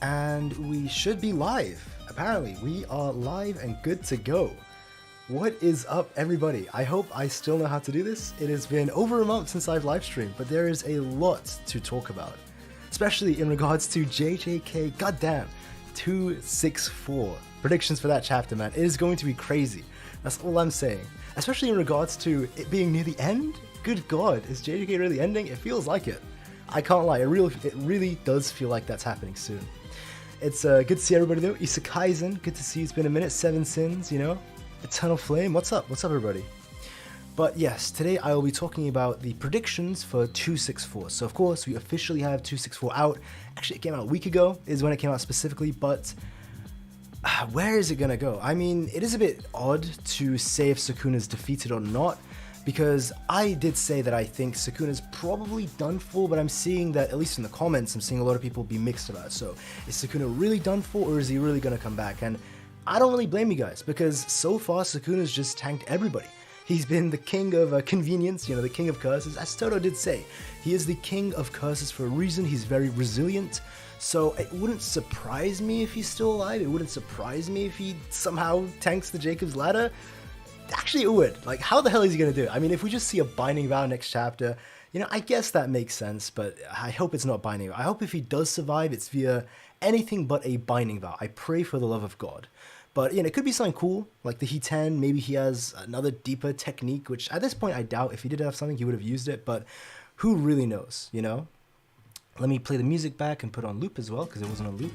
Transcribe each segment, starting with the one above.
and we should be live. Apparently, we are live and good to go. What is up, everybody? I hope I still know how to do this. It has been over a month since I've live streamed, but there is a lot to talk about, especially in regards to JJK, goddamn, 264. Predictions for that chapter, man. It is going to be crazy. That's all I'm saying. Especially in regards to it being near the end. Good God, is JJK really ending? It feels like it. I can't lie, it really does feel like that's happening soon. It's good to see everybody though. Jujutsu Kaisen, good to see you. It's been a minute. Seven Sins, you know. Eternal Flame, what's up? What's up, everybody? But yes, today I will be talking about the predictions for 264. So of course, we officially have 264 out. Actually, it came out a week ago, is when it came out specifically, but where is it gonna go? I mean, it is a bit odd to say if Sukuna's defeated or not, because I did say that I think Sukuna's probably done for, but I'm seeing that, at least in the comments, I'm seeing a lot of people be mixed about it. So, is Sukuna really done for, or is he really gonna come back? And I don't really blame you guys, because so far Sukuna's just tanked everybody. He's been the king of convenience, you know, the king of curses. As Toto did say, he is the king of curses for a reason. He's very resilient. So it wouldn't surprise me if he's still alive. It wouldn't surprise me if he somehow tanks the Jacob's Ladder. Actually, it would. Like, how the hell is he going to do it? I mean, if we just see a Binding Vow next chapter, you know, I guess that makes sense, but I hope it's not Binding Vow. I hope if he does survive, it's via anything but a Binding Vow. I pray for the love of God. But, you know, it could be something cool, like the He 10. Maybe he has another deeper technique, which at this point I doubt. If he did have something, he would have used it, but who really knows, you know? Let me play the music back and put on loop as well, because it wasn't on loop.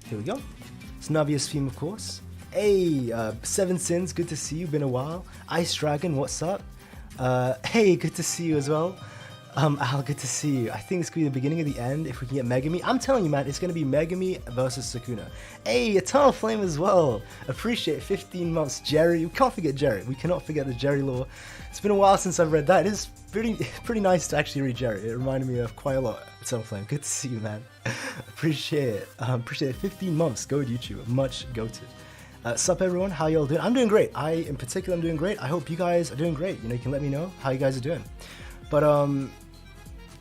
Here we go. It's Navia's theme, of course. Hey, Seven Sins, good to see you, been a while. Ice Dragon, what's up? Hey, good to see you as well. Al, good to see you. I think it's gonna be the beginning of the end if we can get Megumi. I'm telling you, man, it's gonna be Megumi versus Sukuna. Hey, Eternal Flame as well. Appreciate 15 months, Jerry. We can't forget Jerry. We cannot forget the Jerry lore. It's been a while since I've read that. It is pretty nice to actually read Jerry. It reminded me of quite a lot. Eternal Flame, good to see you, man. Appreciate it. Appreciate it. 15 months. Go YouTube. Much goated. Sup everyone, how y'all doing? I'm doing great. In particular, I'm doing great. I hope you guys are doing great. You know, you can let me know how you guys are doing. But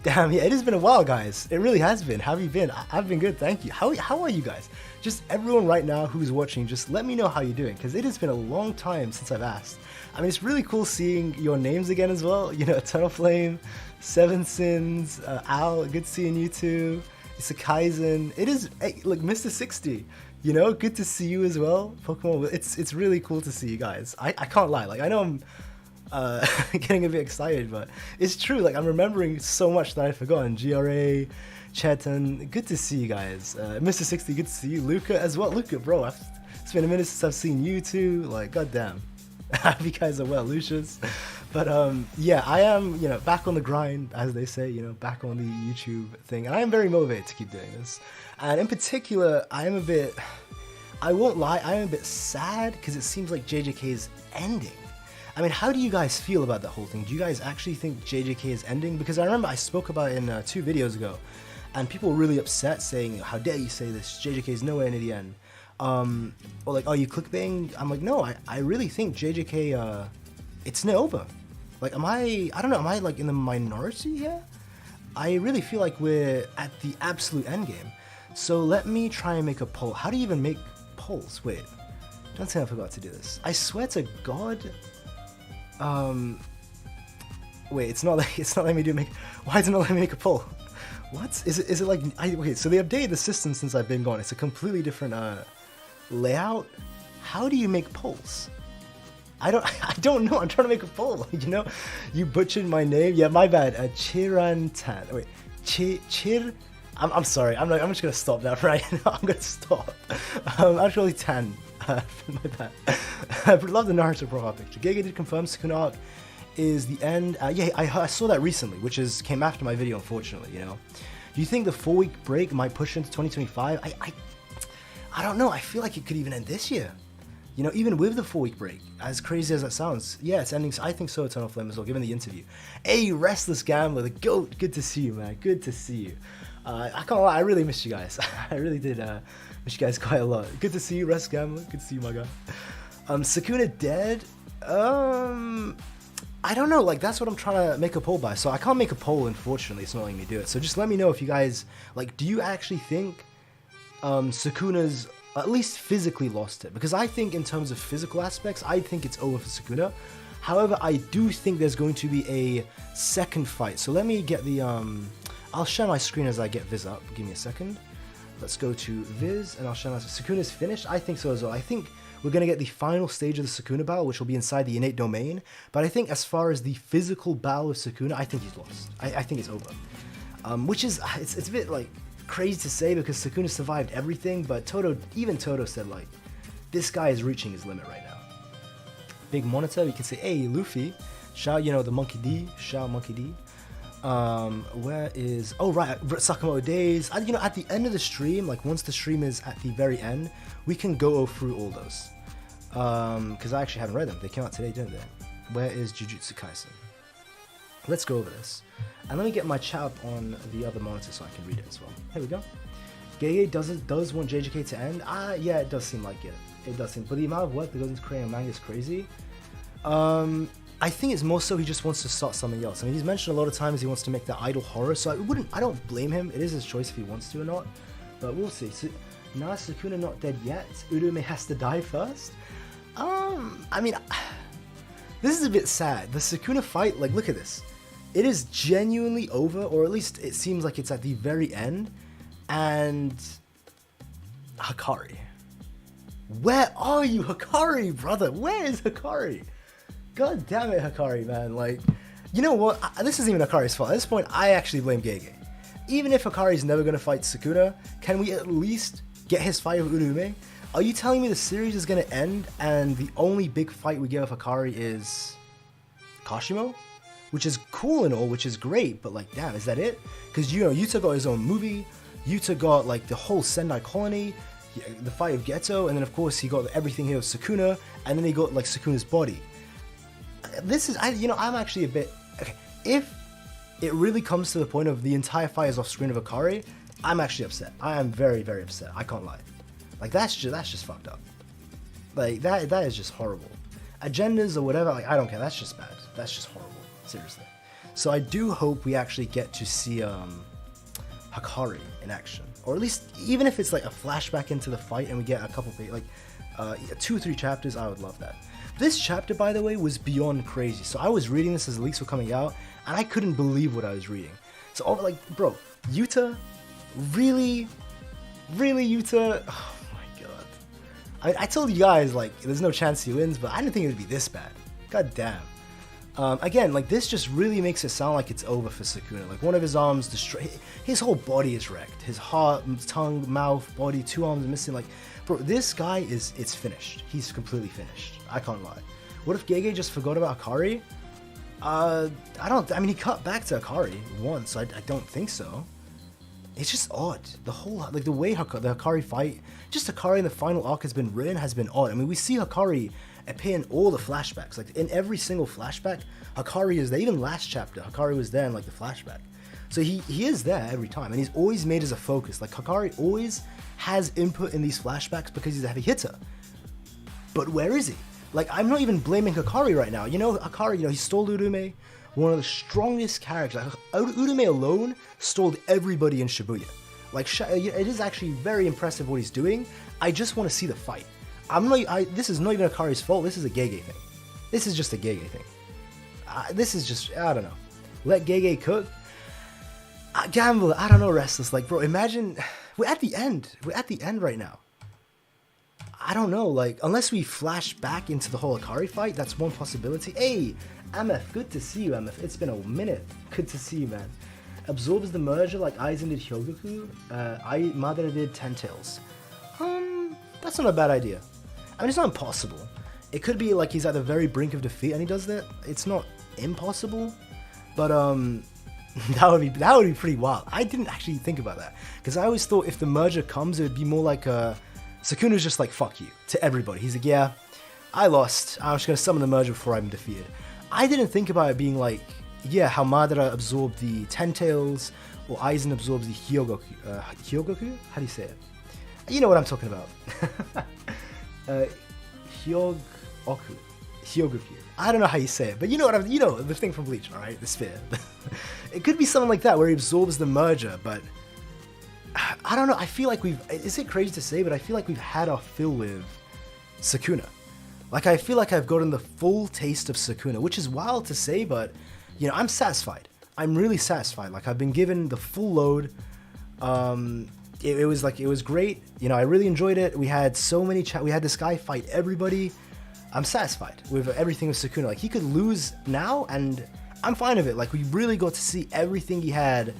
damn, yeah, it has been a while, guys. It really has been. How have you been? I've been good, thank you. How are you guys? Just everyone right now who's watching, just let me know how you're doing, because it has been a long time since I've asked. I mean, it's really cool seeing your names again as well. You know, Eternal Flame, Seven Sins, Al, good seeing you too. It's a Kaizen. It is, hey, look, Mr. 60. You know, good to see you as well, Pokemon. It's really cool to see you guys. I can't lie. Like, I know I'm getting a bit excited, but it's true. Like, I'm remembering so much that I've forgotten. GRA, Chetan, good to see you guys. Mr. 60, good to see you. Luca as well. Luca, bro, it's been a minute since I've seen you too. Like, goddamn. I hope you guys are well, Lucius. But yeah, I am, you know, back on the grind, as they say, you know, back on the YouTube thing. And I am very motivated to keep doing this. And in particular, I won't lie, I am a bit sad because it seems like JJK is ending. I mean, how do you guys feel about that whole thing? Do you guys actually think JJK is ending? Because I remember I spoke about it in 2 videos ago, and people were really upset saying, how dare you say this, JJK is nowhere near the end. Or like, are you clickbaiting? I'm like, no, I really think JJK, it's near over. Like, I don't know, am I like in the minority here? I really feel like we're at the absolute end game. So let me try and make a poll. How do you even make polls? Wait, don't say I forgot to do this. I swear to God. Wait, it's not letting me why is it not letting me make a poll? What? Is it like, okay, so they updated the system since I've been gone. It's a completely different layout. How do you make polls? I don't know. I'm trying to make a poll. You know, you butchered my name. Yeah, my bad. Chirantan. Wait, Chir. I'm sorry. I'm just gonna stop that right now. I'm gonna stop. Actually, 10. My bad. I love the Naruto profile picture. Giga did confirm Sukuna arc is the end. Yeah, I saw that recently, which came after my video, unfortunately. You know, do you think the 4-week break might push into 2025? I don't know. I feel like it could even end this year. You know, even with the 4-week break, as crazy as that sounds, yeah, it's ending. I think so, Eternal Flame as well, given the interview. Hey, Restless Gambler, the GOAT, good to see you, man, good to see you. I can't lie, I really missed you guys. I really did miss you guys quite a lot. Good to see you, Restless Gambler, good to see you, my guy. Sukuna dead? I don't know, like, that's what I'm trying to make a poll by, so I can't make a poll, unfortunately, it's not letting me do it. So just let me know if you guys, like, do you actually think Sukuna's at least physically lost it. Because I think in terms of physical aspects, I think it's over for Sukuna. However, I do think there's going to be a second fight. So let me get the, I'll share my screen as I get Viz up. Give me a second. Let's go to Viz, and I'll share my, Sukuna's finished? I think so as well. I think we're going to get the final stage of the Sukuna battle, which will be inside the innate domain. But I think as far as the physical battle of Sukuna, I think he's lost. I think it's over. Which is, it's a bit, like, crazy to say because Sukuna survived everything, but even Toto said, like, this guy is reaching his limit right now. Big monitor, you can say, hey, Luffy, shout, the Monkey D, shout Monkey D. Where is, oh right, Sakamoto Days. At the end of the stream, like once the stream is at the very end, we can go through all those. Because I actually haven't read them. They came out today, didn't they? Where is Jujutsu Kaisen? Let's go over this. And let me get my chat up on the other monitor so I can read it as well. Here we go. Gege does want JJK to end. Yeah, it does seem like it. It does seem, but the amount of work that goes into creating a manga is crazy. I think it's more so he just wants to start something else. I mean, he's mentioned a lot of times he wants to make that idol horror, so I don't blame him. It is his choice if he wants to or not, but we'll see. So, now Sukuna not dead yet. Urume has to die first. I mean, this is a bit sad. The Sukuna fight, like, look at this. It is genuinely over, or at least it seems like it's at the very end, and Hikari. Where are you, Hikari, brother? Where is Hikari? God damn it, Hikari, man. Like, you know what? This isn't even Hikari's fault. At this point, I actually blame Gege. Even if Hikari's never going to fight Sukuna, can we at least get his fight with Urume? Are you telling me the series is going to end and the only big fight we get with Hikari is Kashimo? Which is cool and all, which is great, but like, damn, is that it? Because, Yuta got his own movie. Yuta got, like, the whole Sendai colony, the fight of Geto, and then, of course, he got everything here with Sukuna, and then he got, like, Sukuna's body. This is, I'm actually a bit, okay, if it really comes to the point of the entire fight is off screen of Hikari, I'm actually upset. I am very, very upset. I can't lie. Like, that's just fucked up. Like, that is just horrible. Agendas or whatever, like, I don't care. That's just bad. That's just horrible. Seriously. So I do hope we actually get to see Hikari in action, or at least even if it's like a flashback into the fight and we get a couple like 2 or 3 chapters, I would love that. This chapter, by the way, was beyond crazy. So I was reading this as the leaks were coming out, and I couldn't believe what I was reading. So like, bro, Yuta, really Yuta? Oh my god! I told you guys, like, there's no chance he wins, but I didn't think it would be this bad. God damn. Again, like, this just really makes it sound like it's over for Sukuna. Like, one of his arms destroyed, his whole body is wrecked. His heart, tongue, mouth, body, 2 arms missing. Like, bro, this guy it's finished. He's completely finished. I can't lie. What if Gege just forgot about Hikari? I mean, he cut back to Hikari once, so I don't think so. It's just odd. The whole, like, the way the Hikari fight, just Hikari in the final arc has been written, has been odd. I mean, we see Hikari appear in all the flashbacks. Like, in every single flashback, Hikari is there. Even last chapter, Hikari was there in, like, the flashback. So he is there every time, and he's always made as a focus. Like, Hikari always has input in these flashbacks because he's a heavy hitter. But where is he? Like, I'm not even blaming Hikari right now. Hikari, he stole Urume, one of the strongest characters. Like, Urume alone stole everybody in Shibuya. Like, it is actually very impressive what he's doing. I just want to see the fight. This is not even Hikari's fault. This is a Gege thing. This is just a Gege thing. This is just, I don't know. Let Gege cook. Gamble, I don't know, Restless. Like, bro, imagine, we're at the end. We're at the end right now. I don't know, like, unless we flash back into the whole Hikari fight, that's one possibility. Hey, MF, good to see you, MF. It's been a minute. Good to see you, man. Absorbs the merger like Aizen did Hyogoku. Madara did Ten Tails. That's not a bad idea. I mean, it's not impossible. It could be like he's at the very brink of defeat and he does that. It's not impossible, but that would be pretty wild. I didn't actually think about that because I always thought if the merger comes, it would be more like Sukuna's just like, fuck you to everybody. He's like, yeah, I lost. I'm just gonna summon the merger before I'm defeated. I didn't think about it being like, yeah, how Madara absorbed the Ten Tails or Aizen absorbs the Hyogoku. Hyogoku? How do you say it? You know what I'm talking about. Hyogoku. I don't know how you say it, but you know what the thing from Bleach, alright? The sphere. It could be something like that, where he absorbs the merger, but I don't know, I feel like is it crazy to say, but I feel like we've had our fill with Sukuna. Like, I feel like I've gotten the full taste of Sukuna, which is wild to say, but, you know, I'm satisfied. I'm really satisfied. Like, I've been given the full load. It was great. You know, I really enjoyed it. We had so many we had this guy fight everybody. I'm satisfied with everything with Sukuna. Like, he could lose now, and I'm fine with it. Like, we really got to see everything he had.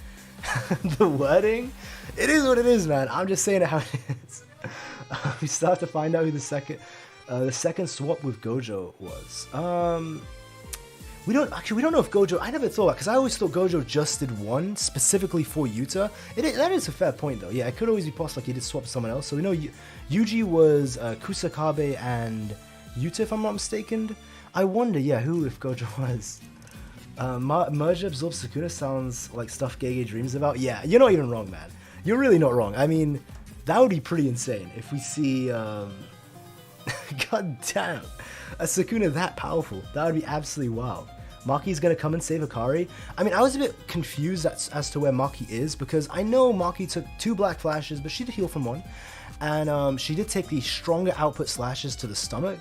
The wording, it is what it is, man. I'm just saying it how it is. We start to find out who the second swap with Gojo was. We don't know if Gojo. I never thought, because I always thought Gojo just did one specifically for Yuta. That is a fair point, though. Yeah, it could always be possible like he did swap with someone else. So we know Yuji was Kusakabe and Yuta, if I'm not mistaken. I wonder, yeah, who if Gojo was. Merge Absorb Sukuna sounds like stuff Gege dreams about. Yeah, you're not even wrong, man. You're really not wrong. I mean, that would be pretty insane if we see, god damn, a Sukuna that powerful. That would be absolutely wild. Maki's gonna come and save Akari. I mean, I was a bit confused as to where Maki is, because I know Maki took 2 black flashes, but she did heal from 1. And she did take the stronger output slashes to the stomach.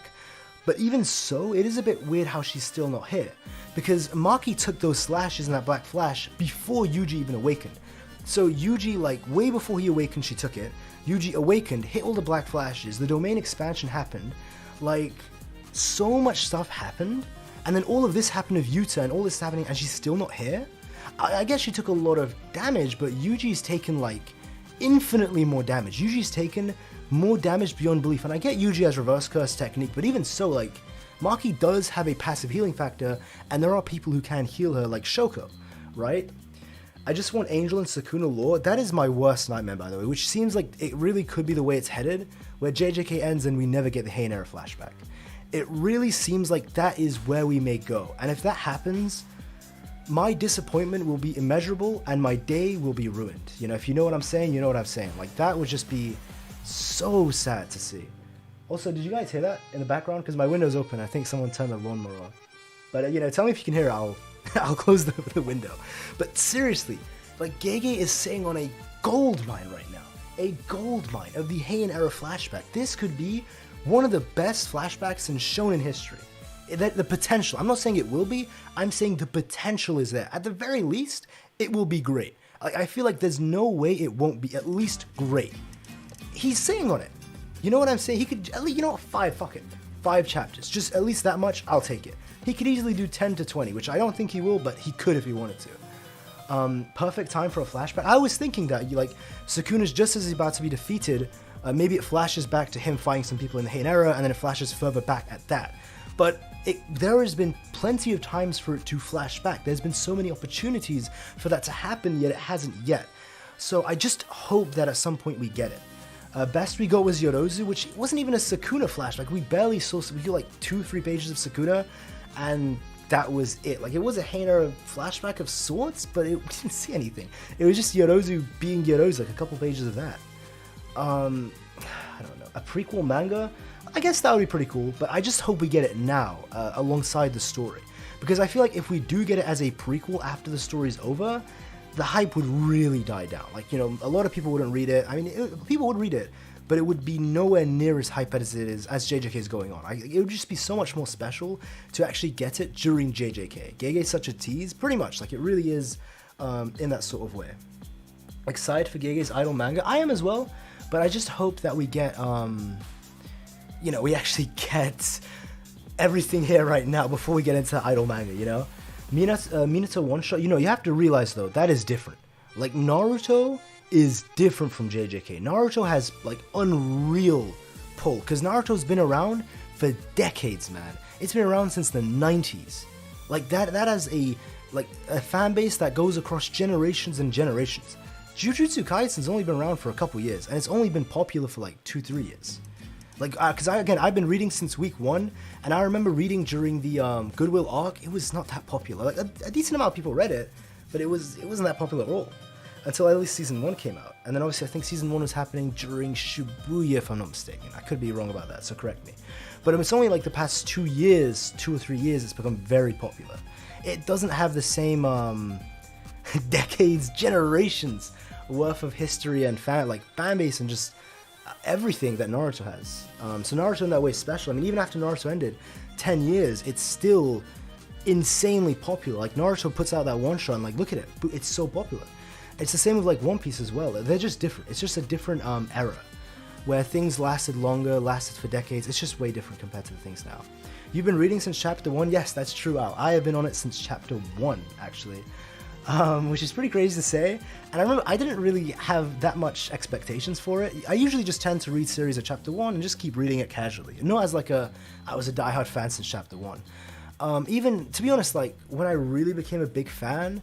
But even so, it is a bit weird how she's still not here, because Maki took those slashes in that black flash before Yuji even awakened. So Yuji, like, way before he awakened, she took it. Yuji awakened, hit all the black flashes, the domain expansion happened, like, so much stuff happened, and then all of this happened with Yuta, and all this is happening, and she's still not here? I guess she took a lot of damage, but Yuji's taken, like, infinitely more damage. Yuji's taken more damage beyond belief, and I get Yuji has reverse curse technique, but even so, like, Maki does have a passive healing factor, and there are people who can heal her, like Shoko, right? I just want Angel and Sukuna lore. That is my worst nightmare, by the way, which seems like it really could be the way it's headed, where JJK ends and we never get the Heian Era flashback. It really seems like that is where we may go, and if that happens, my disappointment will be immeasurable, and my day will be ruined. You know, if you know what I'm saying, you know what I'm saying. Like, that would just be so sad to see. Also, did you guys hear that in the background? Because my window's open. I think someone turned the lawnmower on. But, you know, tell me if you can hear it. I'll close the window. But seriously, like, Gege is sitting on a gold mine right now. A gold mine of the Heian Era flashback. This could be one of the best flashbacks in shonen history. The potential. I'm not saying it will be. I'm saying the potential is there. At the very least, it will be great. Like, I feel like there's no way it won't be at least great. He's sitting on it. You know what I'm saying? He could, at least, you know what, 5 chapters. Just at least that much, I'll take it. He could easily do 10 to 20, which I don't think he will, but he could if he wanted to. Perfect time for a flashback. I was thinking that, Sukuna's just as he's about to be defeated, maybe it flashes back to him fighting some people in the Heian Era, and then it flashes further back at that. But there has been plenty of times for it to flash back. There's been so many opportunities for that to happen, yet it hasn't yet. So I just hope that at some point we get it. Best we got was Yorozu, which wasn't even a Sukuna flashback. We barely saw, we got like 2-3 pages of Sukuna, and that was it. Like, it was a Heian Era flashback of sorts, but we didn't see anything. It was just Yorozu being Yorozu, like a couple pages of that. I don't know. A prequel manga? I guess that would be pretty cool, but I just hope we get it now, alongside the story. Because I feel like if we do get it as a prequel after the story's over, the hype would really die down. Like, you know, a lot of people wouldn't read it. I mean, people would read it, but it would be nowhere near as hype as it is as JJK is going on. It would just be so much more special to actually get it during JJK. Gege is such a tease, pretty much. Like, it really is in that sort of way. Excited for Gege's idol manga? I am as well, but I just hope that we get, we actually get everything here right now before we get into idol manga, you know? Minato one-shot, you have to realize, though, that is different. Like, Naruto is different from JJK. Naruto has, like, unreal pull, because Naruto's been around for decades, man. It's been around since the 90s. Like, that has a fan base that goes across generations and generations. Jujutsu Kaisen's only been around for a couple years, and it's only been popular for, like, 2-3 years. Like, because I've been reading since week 1, and I remember reading during the Goodwill arc. It was not that popular. Like, a decent amount of people read it, but it wasn't that popular at all until at least season 1 came out. And then obviously I think season 1 was happening during Shibuya, if I'm not mistaken. I could be wrong about that, so correct me. But it's only like the past 2 or 3 years it's become very popular. It doesn't have the same decades, generations worth of history and fan base and just everything that Naruto has. So Naruto in that way is special. I mean, even after Naruto ended 10 years, it's still insanely popular. Like, Naruto puts out that one shot and, like, look at it, it's so popular. It's the same with, like, One Piece as well. They're just different. It's just a different era where things lasted longer, lasted for decades. It's just way different compared to the things now. You've been reading since chapter 1? Yes, that's true, Al. I have been on it since chapter 1, actually. Which is pretty crazy to say. And I remember I didn't really have that much expectations for it. I usually just tend to read series at chapter 1 and just keep reading it casually. Not as like I was a diehard fan since chapter 1. Even, to be honest, like, when I really became a big fan,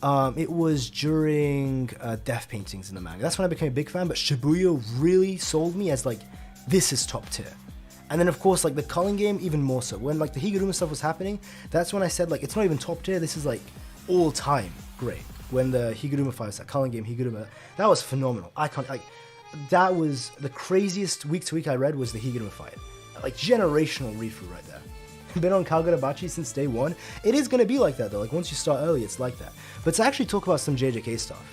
it was during death paintings in the manga. That's when I became a big fan, but Shibuya really sold me as, like, this is top tier. And then, of course, like, the Culling game, even more so. When, like, the Higuruma stuff was happening, that's when I said, like, it's not even top tier, this is, like, all-time great. When the Higuruma fights, that Culling game, Higuruma, that was phenomenal. That was the craziest week-to-week I read was the Higuruma fight. Like, generational read-through right there. Been on Kagurabachi since day 1. It is going to be like that, though. Like, once you start early, it's like that. But to actually talk about some JJK stuff,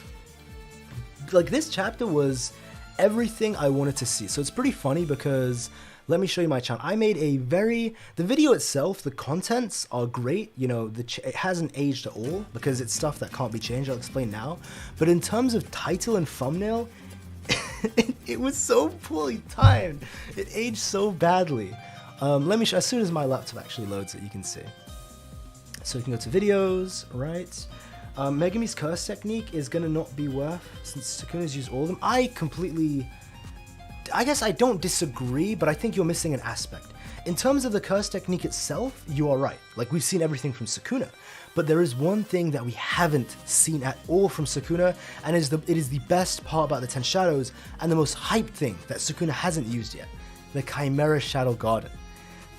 like, this chapter was everything I wanted to see. So it's pretty funny because, let me show you my channel. I made the video itself, the contents are great. You know, it hasn't aged at all because it's stuff that can't be changed. I'll explain now. But in terms of title and thumbnail, it was so poorly timed. It aged so badly. Let me show, as soon as my laptop actually loads it, you can see. So you can go to videos, right? Megumi's curse technique is gonna not be worth, since Sukuna's used all of them. I guess I don't disagree, but I think you're missing an aspect. In terms of the curse technique itself, you are right. Like, we've seen everything from Sukuna. But there is one thing that we haven't seen at all from Sukuna, and it is the best part about the 10 Shadows, and the most hyped thing that Sukuna hasn't used yet. The Chimera Shadow Garden.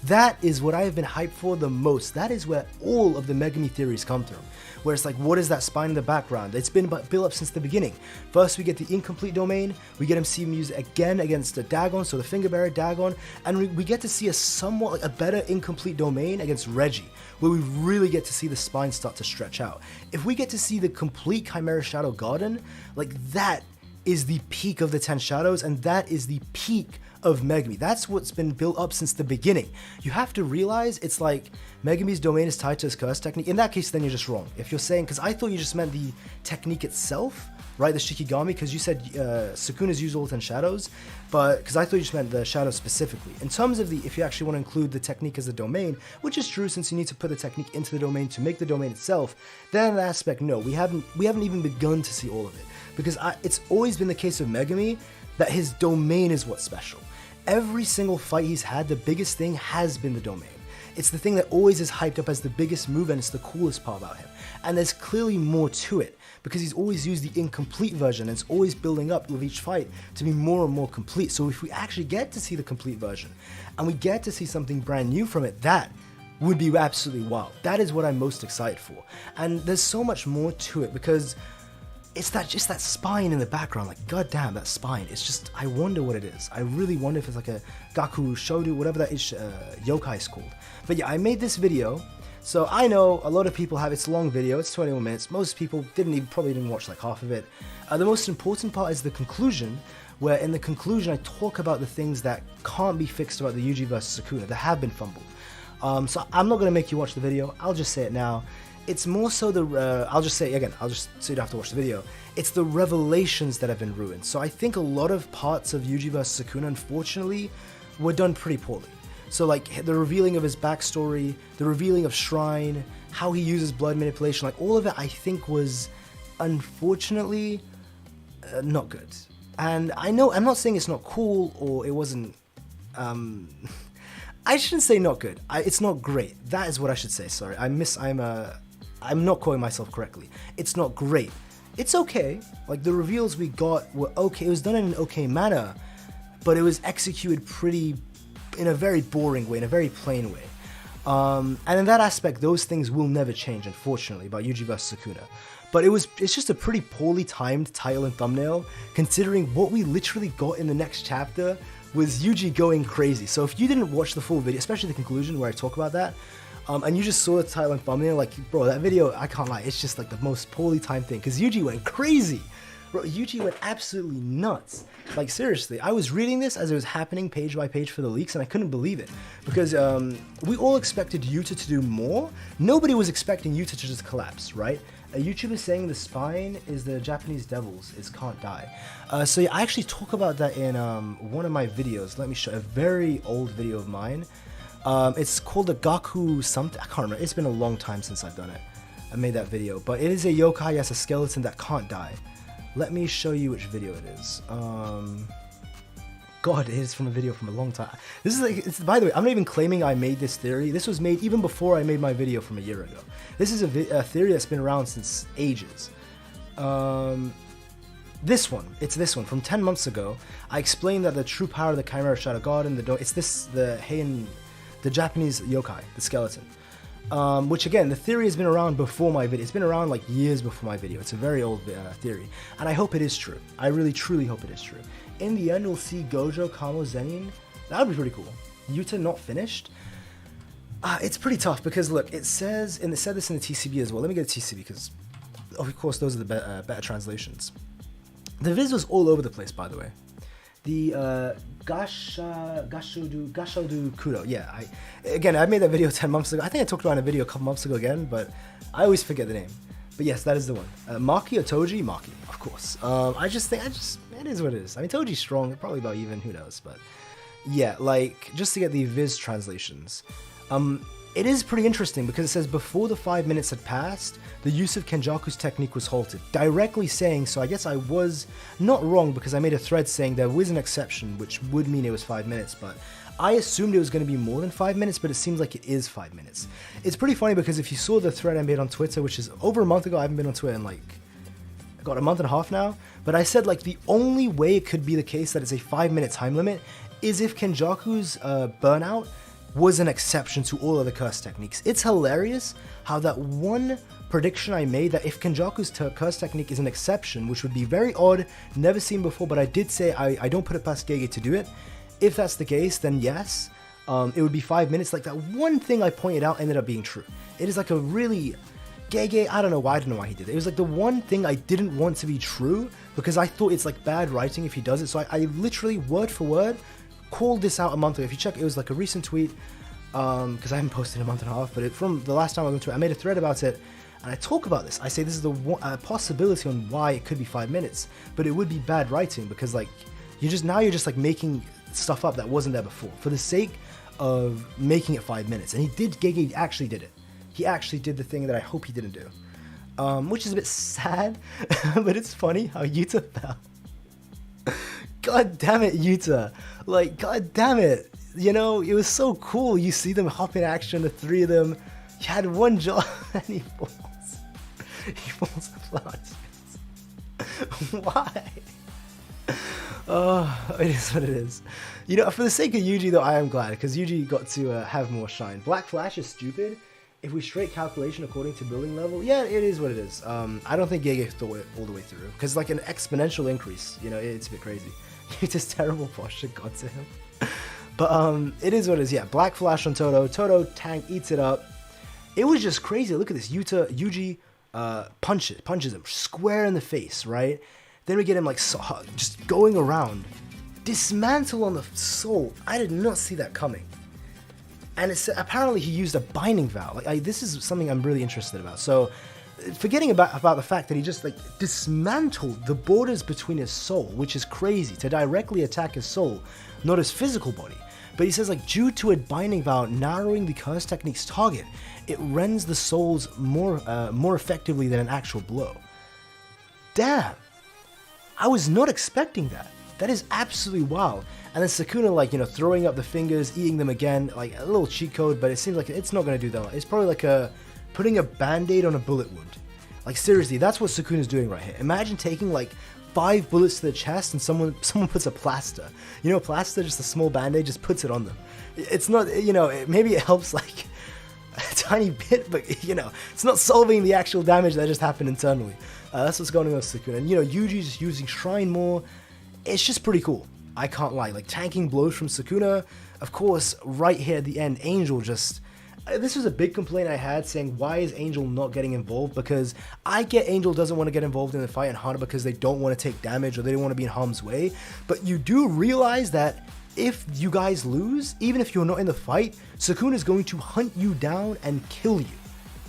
That is what I have been hyped for the most. That is where all of the Megumi theories come through. Where it's like, what is that spine in the background? It's been built up since the beginning. First, we get the incomplete domain. We get him see him use it again against the Dagon, so the finger bearer Dagon. And we get to see a somewhat, like, a better incomplete domain against Reggie, where we really get to see the spine start to stretch out. If we get to see the complete Chimera Shadow Garden, like, that is the peak of the 10 Shadows, and that is the peak of Megumi. That's what's been built up since the beginning. You have to realize it's like Megumi's domain is tied to his curse technique. In that case, then you're just wrong. If you're saying, because I thought you just meant the technique itself, right? The Shikigami, because you said Sukuna's used all 10 shadows, but because I thought you just meant the shadows specifically. In terms of if you actually want to include the technique as the domain, which is true since you need to put the technique into the domain to make the domain itself, then in that aspect, no, we haven't even begun to see all of it. Because it's always been the case with Megumi that his domain is what's special. Every single fight he's had, the biggest thing has been the domain. It's the thing that always is hyped up as the biggest move, and it's the coolest part about him. And there's clearly more to it, because he's always used the incomplete version, and it's always building up with each fight to be more and more complete. So if we actually get to see the complete version, and we get to see something brand new from it, that would be absolutely wild. That is what I'm most excited for. And there's so much more to it, because it's just that spine in the background, like, goddamn, that spine. It's just, I wonder what it is. I really wonder if it's like a Gaku Shodu, whatever that is, yokai is called. But yeah, I made this video. So I know a lot of people have, it's a long video, it's 21 minutes. Most people probably didn't watch like half of it. The most important part is the conclusion, where in the conclusion I talk about the things that can't be fixed about the Yuji vs Sukuna, that have been fumbled. So I'm not going to make you watch the video, I'll just say it now. It's more so I'll just say it again, so you don't have to watch the video. It's the revelations that have been ruined. So I think a lot of parts of Yuji vs Sukuna, unfortunately, were done pretty poorly. So like the revealing of his backstory, the revealing of Shrine, how he uses blood manipulation, like all of it I think was, unfortunately, not good. And I know, I'm not saying it's not cool or it wasn't, I shouldn't say not good. It's not great. That is what I should say, sorry. I'm not quoting myself correctly. It's not great. It's okay. Like, the reveals we got were okay. It was done in an okay manner, but it was executed in a very boring way, in a very plain way. And in that aspect, those things will never change, unfortunately, about Yuji vs Sukuna. But it's just a pretty poorly timed title and thumbnail, considering what we literally got in the next chapter was Yuji going crazy. So if you didn't watch the full video, especially the conclusion where I talk about that, and you just saw the title and thumbnail, like, bro, that video, I can't lie, it's just like the most poorly timed thing, because Yuji went crazy. Bro, Yuji went absolutely nuts. Like, seriously, I was reading this as it was happening page by page for the leaks, and I couldn't believe it. Because we all expected Yuta to do more. Nobody was expecting Yuta to just collapse, right? YouTube is saying the spine is the Japanese devil's, is can't die. So yeah, I actually talk about that in one of my videos. Let me show a very old video of mine. It's called the Gaku something. I can't remember. It's been a long time since I've done it. I made that video, but it is a yokai as a skeleton that can't die. Let me show you which video it is. God, it is from a video from a long time. This is like, by the way, I'm not even claiming I made this theory. This was made even before I made my video from a year ago. This is a theory that's been around since ages. This one, it's this one from 10 months ago. I explained that the true power of the Chimera Shadow God and the Heian, the Japanese yokai, the skeleton. Which again, the theory has been around before my video. It's been around like years before my video. It's a very old theory, and I hope it is true. I really, truly hope it is true. In the end, we'll see Gojo, Kamo, Zenin. That would be pretty cool. Yuta not finished. It's pretty tough because look, it says, and it said this in the TCB as well. Let me get a TCB because, of course, those are the better translations. The viz was all over the place, by the way. The Gashodu Kuro. Yeah, I made that video 10 months ago. I think I talked about it in a video a couple months ago again, but I always forget the name. But yes, that is the one. Maki or Toji? Maki, of course. It is what it is. I mean, Toji's strong, probably about even, who knows, but yeah, like, just to get the viz translations. It is pretty interesting because it says before the 5 minutes had passed, the use of Kenjaku's technique was halted, directly saying, so I guess I was not wrong because I made a thread saying there was an exception, which would mean it was 5 minutes, but I assumed it was going to be more than 5 minutes, but it seems like it is 5 minutes. It's pretty funny because if you saw the thread I made on Twitter, which is over a month ago, I haven't been on Twitter in like, I got a month and a half now, but I said like the only way it could be the case that it's a 5 minute time limit is if Kenjaku's burnout was an exception to all other curse techniques. It's hilarious how that one prediction I made that if Kenjaku's curse technique is an exception, which would be very odd, never seen before, but I did say I don't put it past Gege to do it. If that's the case, then yes, it would be 5 minutes. Like that one thing I pointed out ended up being true. It is like a really, Gege, I don't know why he did it. It was like the one thing I didn't want to be true because I thought it's like bad writing if he does it. So I literally word for word called this out a month ago. If you check, it was like a recent tweet because I haven't posted in a month and a half, but from the last time I went to it, I made a thread about it and I talk about this. I say this is the possibility on why it could be 5 minutes, but it would be bad writing because like you're just like making stuff up that wasn't there before for the sake of making it 5 minutes. And Gege actually did it. He actually did the thing that I hope he didn't do, which is a bit sad, but it's funny how Yuta fell. God damn it, Yuta. Like, god damn it. You know, it was so cool. You see them hop in action, the three of them. He had one job and he falls. He falls flat. Why? Oh, it is what it is. You know, for the sake of Yuji, though, I am glad because Yuji got to have more shine. Black Flash is stupid. If we straight calculation according to building level, yeah, it is what it is. I don't think Gege thought it all the way through because like an exponential increase, you know, it's a bit crazy. Yuta's terrible posture got to him. But it is what it is. Yeah, Black Flash on Toto. Toto tank eats it up. It was just crazy. Look at this. Yuji punches him square in the face, right? Then we get him like just going around, dismantle on the soul. I did not see that coming. And it's apparently he used a binding vow. Like this is something I'm really interested about. So, forgetting about the fact that he just like dismantled the borders between his soul, which is crazy to directly attack his soul, not his physical body. But he says like due to a binding vow narrowing the curse technique's target, it rends the souls more effectively than an actual blow. Damn, I was not expecting that. That is absolutely wild. And then Sukuna, like, you know, throwing up the fingers, eating them again, like a little cheat code, but it seems like it's not going to do that. It's probably like putting a band-aid on a bullet wound. Like, seriously, that's what Sukuna's doing right here. Imagine taking, like, 5 bullets to the chest and someone puts a plaster. You know, plaster, just a small band-aid, just puts it on them. It's not, you know, maybe it helps, like, a tiny bit, but, you know, it's not solving the actual damage that just happened internally. That's what's going on with Sukuna. And, you know, Yuji's just using Shrine more. It's just pretty cool. I can't lie. Like, tanking blows from Sukuna. Of course, right here at the end, Angel just this was a big complaint I had, saying why is Angel not getting involved, because I get Angel doesn't want to get involved in the fight in Hana because they don't want to take damage or they don't want to be in harm's way, but you do realize that if you guys lose, even if you're not in the fight, Sukuna is going to hunt you down and kill you.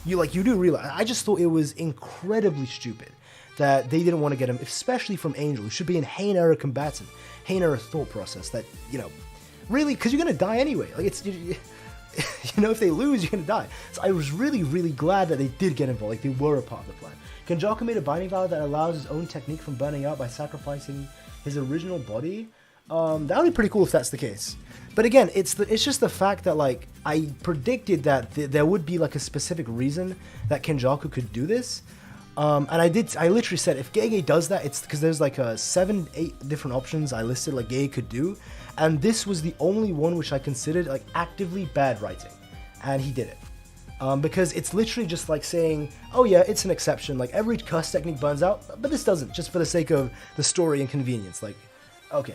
You do realize. I just thought it was incredibly stupid that they didn't want to get him, especially from Angel, who should be in Heian Era combatant, Heian Era thought process. That, you know, really, because you're gonna die anyway. Like, it's, you know, if they lose, you're gonna die. So I was really, really glad that they did get involved. Like, they were a part of the plan. Kenjaku made a binding vow that allows his own technique from burning out by sacrificing his original body. That would be pretty cool if that's the case. But again, it's just the fact that, like, I predicted that there would be like a specific reason that Kenjaku could do this. And I literally said, if Gege does that, it's because there's like 7-8 different options I listed like Gege could do, and this was the only one which I considered like actively bad writing, and he did it. Because it's literally just like saying, oh yeah, it's an exception, like every curse technique burns out, but this doesn't, just for the sake of the story and convenience. Like, okay,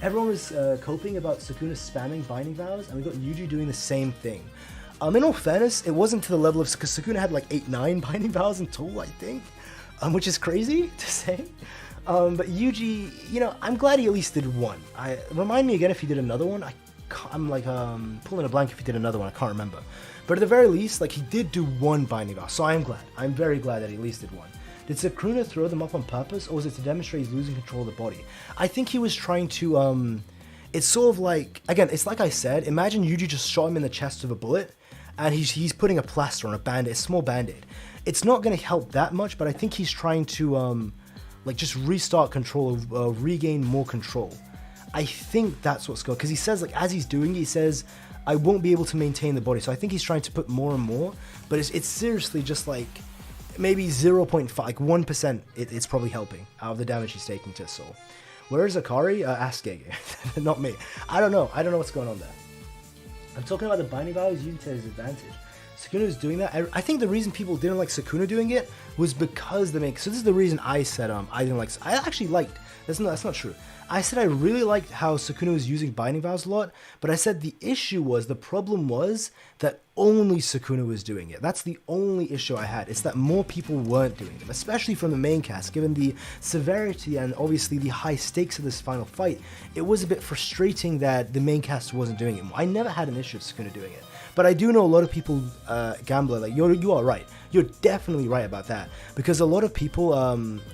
everyone was coping about Sukuna spamming binding vows, and we got Yuji doing the same thing. In all fairness, it wasn't to the level of, because Sukuna had like 8-9 binding vows in total, I think, which is crazy to say. But Yuji, you know, I'm glad he at least did one. Remind me again if he did another one. I'm like pulling a blank if he did another one. I can't remember. But at the very least, like, he did do one binding vow, so I'm glad. I'm very glad that he at least did one. Did Sukuna throw them up on purpose, or was it to demonstrate he's losing control of the body? I think he was trying to. It's sort of like, again, it's like I said. Imagine Yuji just shot him in the chest with a bullet, and he's putting a plaster on a band-aid, a small band-aid. It's not going to help that much, but I think he's trying to like just restart control, regain more control. I think that's what's going, because he says, like, as he's doing it, he says, I won't be able to maintain the body. So I think he's trying to put more and more, but it's seriously just like maybe 0.5, like 1%. It's probably helping out of the damage he's taking to his soul. Where is Akari? Ask Gege, not me. I don't know what's going on there. I'm talking about the binding vows using to his advantage. Sukuna is doing that. I think the reason people didn't like Sukuna doing it was because so this is the reason I said I didn't like. I actually liked. That's not true. I said I really liked how Sukuna was using binding vows a lot, but I said the problem was that only Sukuna was doing it. That's the only issue I had. It's that more people weren't doing them, especially from the main cast. Given the severity and obviously the high stakes of this final fight, it was a bit frustrating that the main cast wasn't doing it. I never had an issue with Sukuna doing it, but I do know a lot of people, Gambler, like you are right. You're definitely right about that, because a lot of people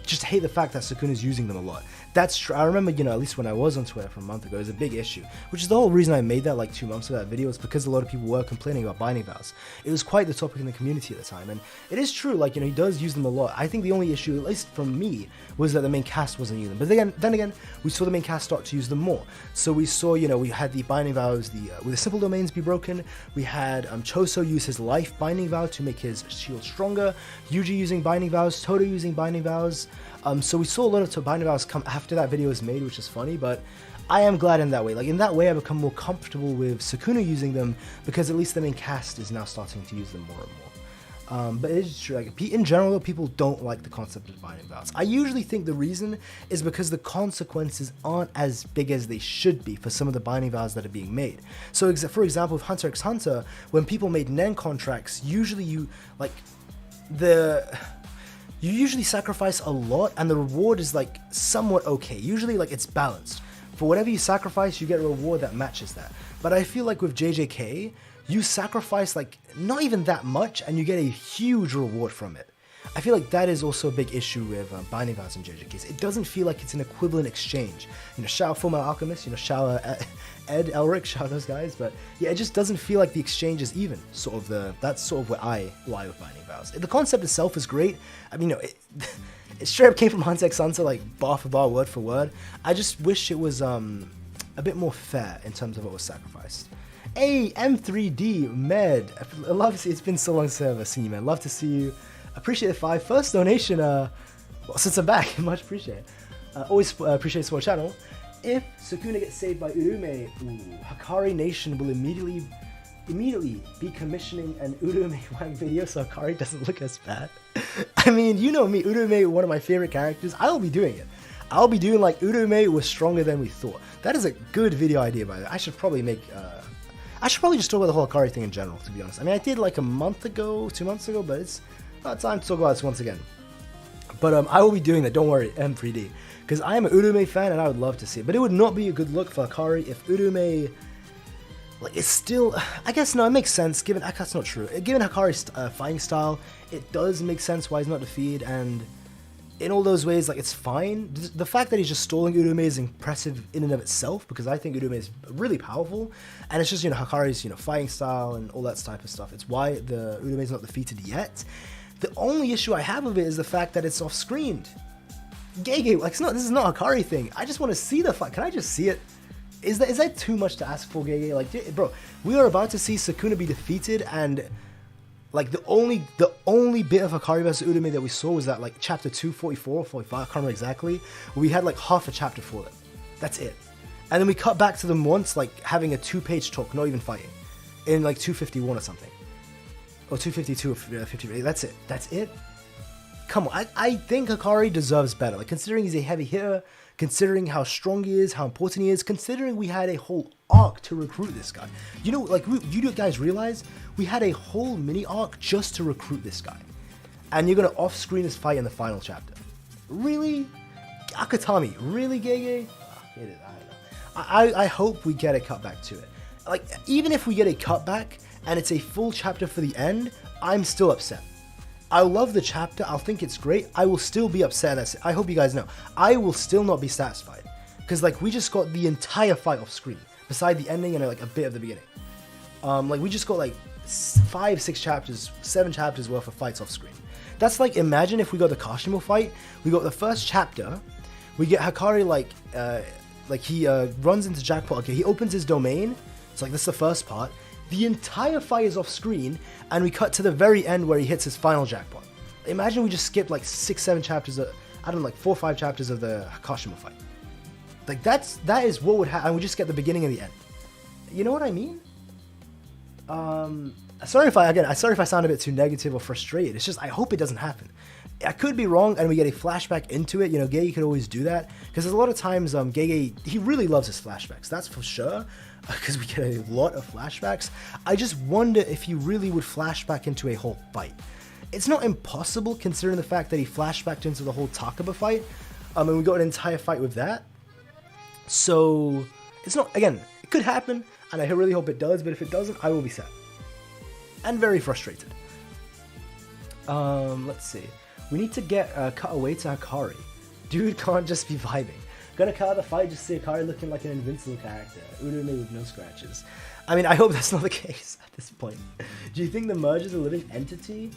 just hate the fact that Sukuna's using them a lot. That's true. I remember, you know, at least when I was on Twitter from a month ago, it was a big issue, which is the whole reason I made that like 2 months ago, that video, is because a lot of people were complaining about binding vows. It was quite the topic in the community at the time, and it is true, like, you know, he does use them a lot. I think the only issue, at least from me, was that the main cast wasn't using them. But then again, we saw the main cast start to use them more. So we saw, you know, we had the binding vows, with the simple domains be broken. We had Choso use his life binding vow to make his shield stronger. Yuji using binding vows, Todo using binding vows. So we saw a lot of binding vows come after that video was made, which is funny, but I am glad in that way. Like, in that way, I become more comfortable with Sukuna using them, because at least the main cast is now starting to use them more and more. But it is true, like, in general, people don't like the concept of binding vows. I usually think the reason is because the consequences aren't as big as they should be for some of the binding vows that are being made. So, for example, with Hunter x Hunter, when people made Nen contracts, usually you usually sacrifice a lot, and the reward is like somewhat okay. Usually, like, it's balanced. For whatever you sacrifice, you get a reward that matches that. But I feel like with JJK, you sacrifice like not even that much, and you get a huge reward from it. I feel like that is also a big issue with binding vows in JJKs. It doesn't feel like it's an equivalent exchange. You know, shout out Fullmetal Alchemist, you know, shout out Ed, Elric, shout out those guys. But yeah, it just doesn't feel like the exchange is even. That's sort of where I lie with binding vows. The concept itself is great. I mean, you know, it straight up came from Hunter x Hunter, like bar for bar, word for word. I just wish it was a bit more fair in terms of what was sacrificed. Hey, M3D Med, I love to see. It's been so long since I've seen you, man. Love to see you. Appreciate the 5 first donation. Well, since I'm back, much appreciate. Always appreciate support channel. If Sukuna gets saved by Urume, Hakari Nation will immediately be commissioning an Urume Wang video so Hakari doesn't look as bad. I mean, you know me, Urume, one of my favorite characters. I'll be doing it. I'll be doing like Urume was stronger than we thought. That is a good video idea, by the way. I should probably make I should probably just talk about the whole Hikari thing in general, to be honest. I mean, I did like a month ago, 2 months ago, but it's not time to talk about this once again. But I will be doing that, don't worry, M3D. Because I am an Urume fan and I would love to see it. But it would not be a good look for Hikari if Urume... Like, it's still... I guess, no, it makes sense, given... That's not true. Given Hikari's fighting style, it does make sense why he's not defeated, and... In all those ways, like, it's fine. The fact that he's just stalling Urume is impressive in and of itself, because I think Urume is really powerful, and it's just, you know, Hikari's, you know, fighting style and all that type of stuff. It's why the Urume is not defeated yet. The only issue I have with it is the fact that it's off-screened. Gege, like, this is not a Hikari thing. I just want to see the fight. Can I just see it? Is that too much to ask for, Gege? Like, bro, we are about to see Sukuna be defeated, and... Like, the only bit of Hikari vs Urume that we saw was that, like, chapter 244 or 45, I can't remember exactly, where we had, like, half a chapter for them. That's it. And then we cut back to them once, like, having a 2-page talk, not even fighting, in, like, 251 or something. Or 252 or 53, that's it. That's it? Come on, I think Hikari deserves better. Like, considering he's a heavy hitter, considering how strong he is, how important he is, considering we had a whole arc to recruit this guy. You know, like, you guys realize we had a whole mini arc just to recruit this guy. And you're gonna off-screen this fight in the final chapter. Really? Akutami, really, Gege? I don't know. I hope we get a cutback to it. Like, even if we get a cutback and it's a full chapter for the end, I'm still upset. I love the chapter, I'll think it's great, I will still be upset, I hope you guys know. I will still not be satisfied. Because, like, we just got the entire fight off screen, beside the ending and, like, a bit of the beginning. Like, we just got, like, 5, 6 chapters, 7 chapters worth of fights off screen. That's like, imagine if we got the Kashimo fight, we got the first chapter, we get Hikari, like he runs into Jackpot, okay, he opens his domain, it's like, this is the first part, the entire fight is off screen, and we cut to the very end where he hits his final jackpot. Imagine we just skipped like 6, 7 chapters, I don't know, like 4 or 5 chapters of the Kashimo fight. Like, that is what would happen, and we just get the beginning and the end. You know what I mean? Sorry if I sound a bit too negative or frustrated. It's just, I hope it doesn't happen. I could be wrong and we get a flashback into it. You know, Gege could always do that, because there's a lot of times Gege, he really loves his flashbacks, that's for sure, because we get a lot of flashbacks. I just wonder if he really would flashback into a whole fight. It's not impossible, considering the fact that he flashbacked into the whole Takaba fight, and we got an entire fight with that. So it's not, again, it could happen, and I really hope it does, but if it doesn't, I will be sad and very frustrated. Let's see. We need to get cut away to Hikari. Dude can't just be vibing. Gonna cut out the fight, just see Hikari looking like an invincible character. Urume with no scratches. I mean, I hope that's not the case at this point. Do you think the merge is a living entity?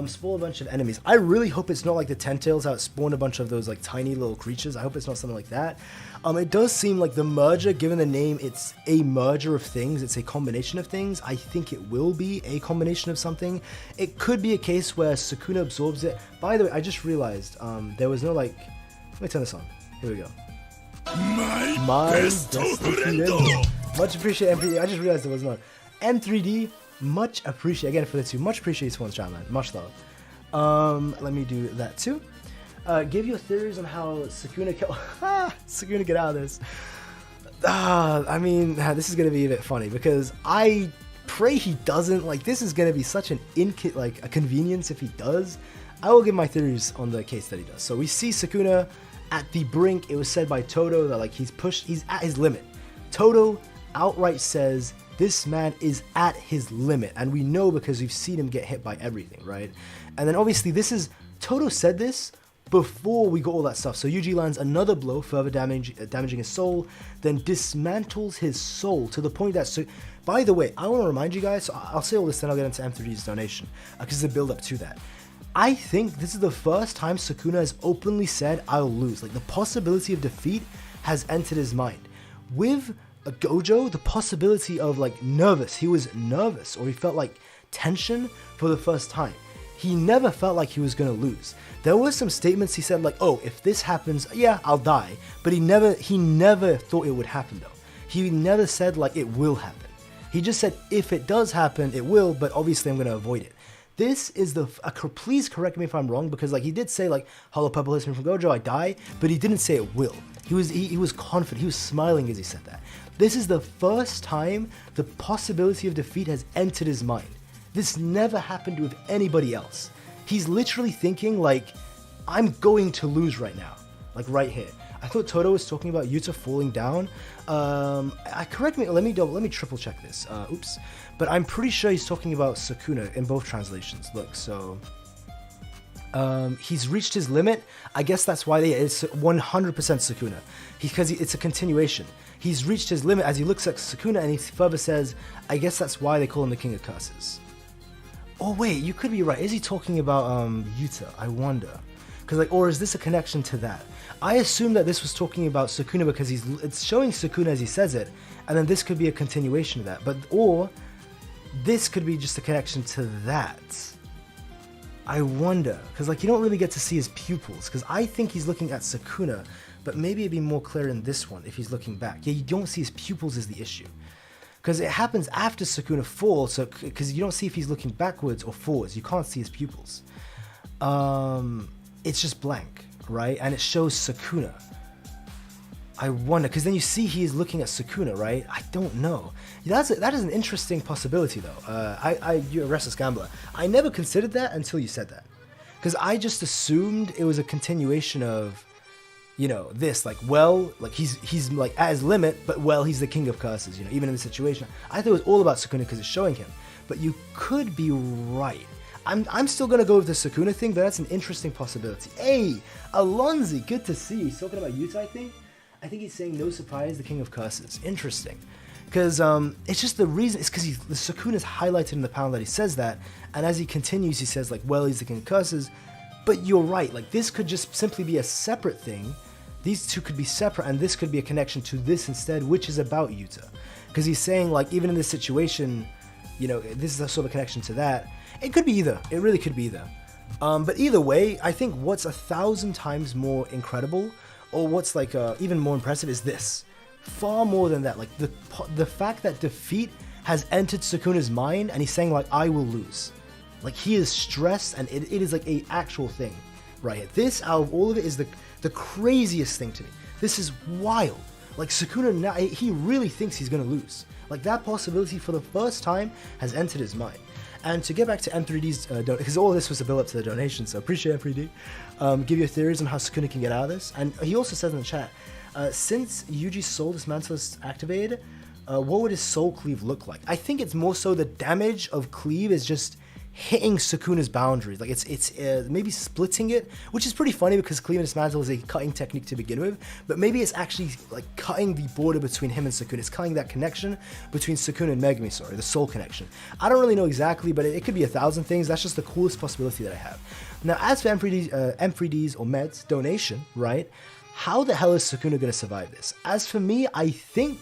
Spawn a bunch of enemies. I really hope it's not like the Tentails, how it spawned a bunch of those like tiny little creatures. I hope it's not something like that. It does seem like the merger, given the name, it's a merger of things, it's a combination of things. I think it will be a combination of something. It could be a case where Sukuna absorbs it. By the way, I just realized there was no, like, let me turn this on. Here we go. My best friend. Much appreciated, M3D. I just realized there was none. M3D, much appreciated. Again, for the 2, much appreciated for the chat, man. Much love. Let me do that too. Give your theories on how Sukuna can... Sukuna, get out of this. I mean, this is going to be a bit funny, because I pray he doesn't. Like, this is going to be such an a convenience if he does. I will give my theories on the case that he does. So we see Sukuna at the brink. It was said by Todo that, like, he's at his limit. Todo outright says this man is at his limit, and we know because we've seen him get hit by everything, right? And then obviously Todo said this before we got all that stuff. So Yuji lands another blow, further damaging his soul, then dismantles his soul to the point that... So, by the way, I want to remind you guys, so I'll say all this, then I'll get into M3D's donation, because there's a build up to that. I think this is the first time Sukuna has openly said, I'll lose. Like, the possibility of defeat has entered his mind. With Gojo, the possibility of, like, nervous. He was nervous, or he felt like tension for the first time. He never felt like he was going to lose. There were some statements he said, like, oh, if this happens, yeah, I'll die. But he never thought it would happen, though. He never said, like, it will happen. He just said, if it does happen, it will, but obviously I'm going to avoid it. this is the, please correct me if I'm wrong, because like he did say like, hollow purple hits me from Gojo, I die, but he didn't say it will. He was confident, he was smiling as he said that. This is the first time the possibility of defeat has entered his mind. This never happened with anybody else. He's literally thinking like, I'm going to lose right now, like right here. I thought Toto was talking about Yuta falling down. Correct me, let me triple check this. Oops. But I'm pretty sure he's talking about Sukuna in both translations. Look, so he's reached his limit. I guess that's why it's 100% Sukuna, because it's a continuation. He's reached his limit as he looks at Sukuna, and he further says, I guess that's why they call him the King of Curses. Oh wait, you could be right. Is he talking about Yuta? I wonder. Because like, or is this a connection to that? I assume that this was talking about Sukuna because it's showing Sukuna as he says it, and then this could be a continuation of that. But or this could be just a connection to that. I wonder, because like you don't really get to see his pupils, because I think he's looking at Sukuna, but maybe it'd be more clear in this one if he's looking back. Yeah, you don't see his pupils is the issue. Because it happens after Sukuna falls, so because you don't see if he's looking backwards or forwards, you can't see his pupils. It's just blank, right? And it shows Sukuna. I wonder, because then you see he is looking at Sukuna, right? I don't know. That is an interesting possibility, though. You're a restless gambler. I never considered that until you said that, because I just assumed it was a continuation of, you know, this, like, well, like he's like at his limit, but well, he's the King of Curses, you know, even in the situation. I thought it was all about Sukuna because it's showing him, but you could be right. I'm still gonna go with the Sukuna thing, but that's an interesting possibility. Hey, Alonzi, good to see you. He's talking about Yuta, I think. I think he's saying no surprise, the King of Curses. Interesting, because it's just the reason. It's because the Sukuna's highlighted in the panel that he says that, and as he continues, he says like, well, he's the King of Curses. But you're right. Like this could just simply be a separate thing. These two could be separate, and this could be a connection to this instead, which is about Yuta. Because he's saying like, even in this situation, you know, this is a sort of connection to that. It could be either. It really could be either. But either way, I think what's 1,000 times more incredible, or what's like even more impressive, is this. Far more than that. Like the fact that defeat has entered Sukuna's mind, and he's saying like, I will lose. Like he is stressed, and it is like a actual thing right here. This, out of all of it, is the craziest thing to me. This is wild. Like Sukuna now, he really thinks he's gonna lose. Like that possibility for the first time has entered his mind. And to get back to M3D's because all of this was a build up to the donation, so appreciate M3D. Give your theories on how Sukuna can get out of this. And he also says in the chat, since Yuji's soul dismantle is activated, what would his soul cleave look like? I think it's more so the damage of cleave is just hitting Sukuna's boundaries. Like it's maybe splitting it, which is pretty funny because cleave and dismantle is a cutting technique to begin with, but maybe it's actually like cutting the border between him and Sukuna. It's cutting that connection between Sukuna and Megumi, sorry, the soul connection. I don't really know exactly, but it could be 1,000 things. That's just the coolest possibility that I have. Now, as for M3D's or Med's donation, right, how the hell is Sukuna going to survive this? As for me, I think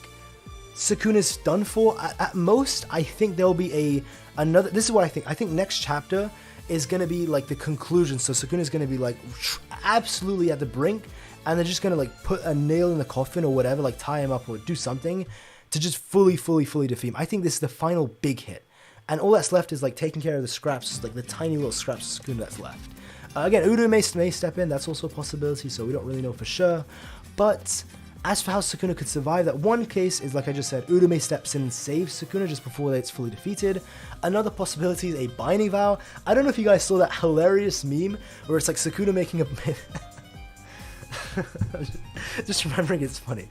Sukuna's done for. At most, I think there'll be another. This is what I think. I think next chapter is going to be like the conclusion. So Sukuna's going to be like absolutely at the brink, and they're just going to like put a nail in the coffin or whatever, like tie him up or do something to just fully defeat him. I think this is the final big hit, and all that's left is like taking care of the scraps, like the tiny little scraps of Sukuna that's left. Again, Udo may step in. That's also a possibility, so we don't really know for sure. But as for how Sukuna could survive, that one case is, like I just said, Urume steps in and saves Sukuna just before it's fully defeated. Another possibility is a binding vow. I don't know if you guys saw that hilarious meme where it's like Sukuna making a... just remembering it's funny.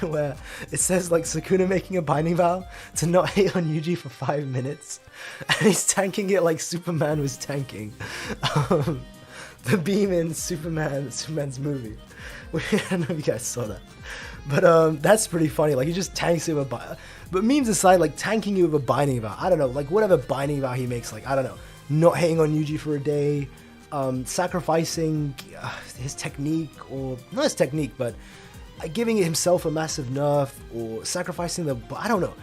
Where it says like Sukuna making a binding vow to not hit on Yuji for 5 minutes. And he's tanking it like Superman was tanking the beam in Superman's movie. I don't know if you guys saw that, but that's pretty funny. Like he just tanks you with a but memes aside, like tanking you with a binding vow. I don't know, like whatever binding vow he makes, like I don't know, not hitting on Yuji for a day, sacrificing his technique, or not his technique, but giving himself a massive nerf, or sacrificing I don't know.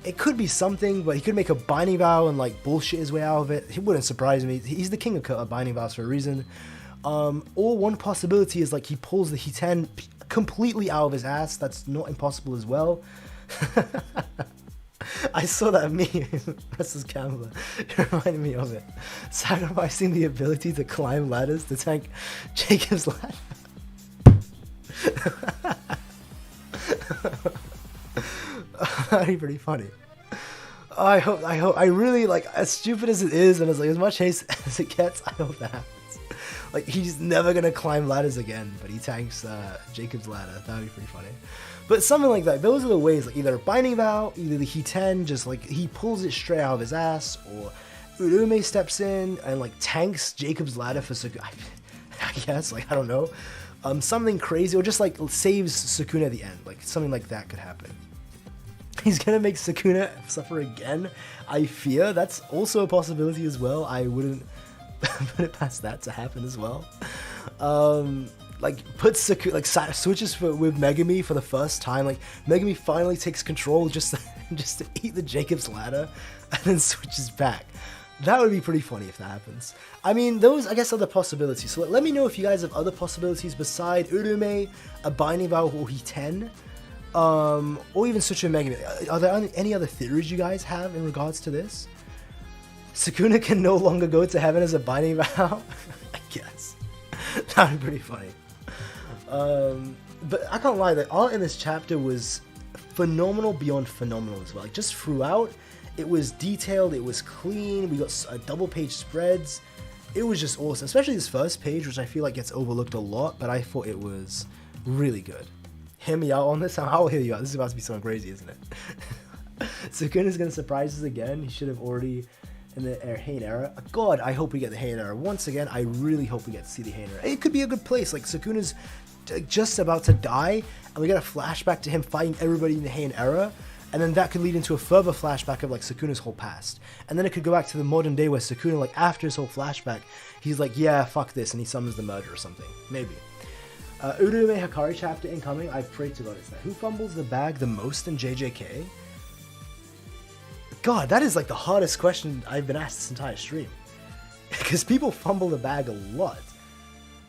It could be something, but he could make a binding vow and like bullshit his way out of it. It wouldn't surprise me. He's the king of binding vows for a reason. Or one possibility is like he pulls the Hiten completely out of his ass. That's not impossible as well. I saw that meme versus Kamala. It reminded me of it. Sacrificing the ability to climb ladders to tank Jacob's ladder. That'd be pretty funny. I really, like, as stupid as it is, and as much haste as it gets, I hope that happens. Like, he's never gonna climb ladders again, but he tanks Jacob's ladder. That would be pretty funny. But something like that, those are the ways, like, either a Binding Vow, either the Hiten, just, like, he pulls it straight out of his ass, or Urume steps in and, like, tanks Jacob's ladder for Sukuna. I guess, like, I don't know. Something crazy, or just, like, saves Sukuna at the end. Like, something like that could happen. He's gonna make Sukuna suffer again, I fear. That's also a possibility as well. I wouldn't put it past that to happen as well. Like, puts Sukuna, like, switches with Megumi for the first time. Like, Megumi finally takes control just to eat the Jacob's ladder, and then switches back. That would be pretty funny if that happens. I mean, those, I guess, are the possibilities. So let me know if you guys have other possibilities beside Urume, a Binding Vow, or Hiten. Or even Sucho Megumi. Are there any other theories you guys have in regards to this? Sukuna can no longer go to heaven as a Binding Vow? I guess. That would be pretty funny. But I can't lie, the art in this chapter was phenomenal beyond phenomenal as well. Like, just throughout, it was detailed, it was clean, we got double page spreads. It was just awesome, especially this first page, which I feel like gets overlooked a lot, but I thought it was really good. Hear me out on this? I'll hear you out. This is about to be something crazy, isn't it? Sukuna's gonna surprise us again. He should have already in the Heian Era. God, I hope we get the Heian Era. Once again, I really hope we get to see the Heian Era. It could be a good place. Like, Sukuna's just about to die, and we get a flashback to him fighting everybody in the Heian Era, and then that could lead into a further flashback of, like, Sukuna's whole past. And then it could go back to the modern day where Sukuna, like, after his whole flashback, he's like, yeah, fuck this, and he summons the murder or something. Maybe. Urume Hikari chapter incoming. I pray to God it's that. Who fumbles the bag the most in JJK? God, that is like the hardest question I've been asked this entire stream. Because people fumble the bag a lot.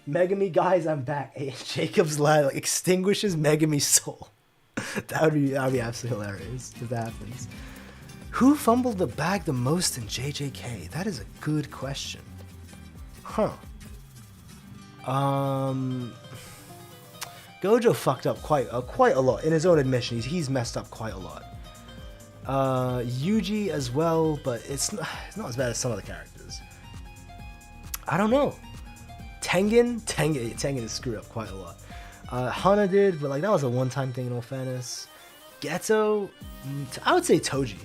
Megumi, guys, I'm back. Hey, Jacob's ladder, like, extinguishes Megumi's soul. that would be absolutely hilarious if that happens. Who fumbled the bag the most in JJK? That is a good question. Huh. Gojo fucked up quite a lot. In his own admission, he's messed up quite a lot. Yuji as well, but it's not as bad as some other characters. I don't know. Tengen is screwed up quite a lot. Hana did, but, like, that was a one-time thing in all fairness. Geto, I would say Toji.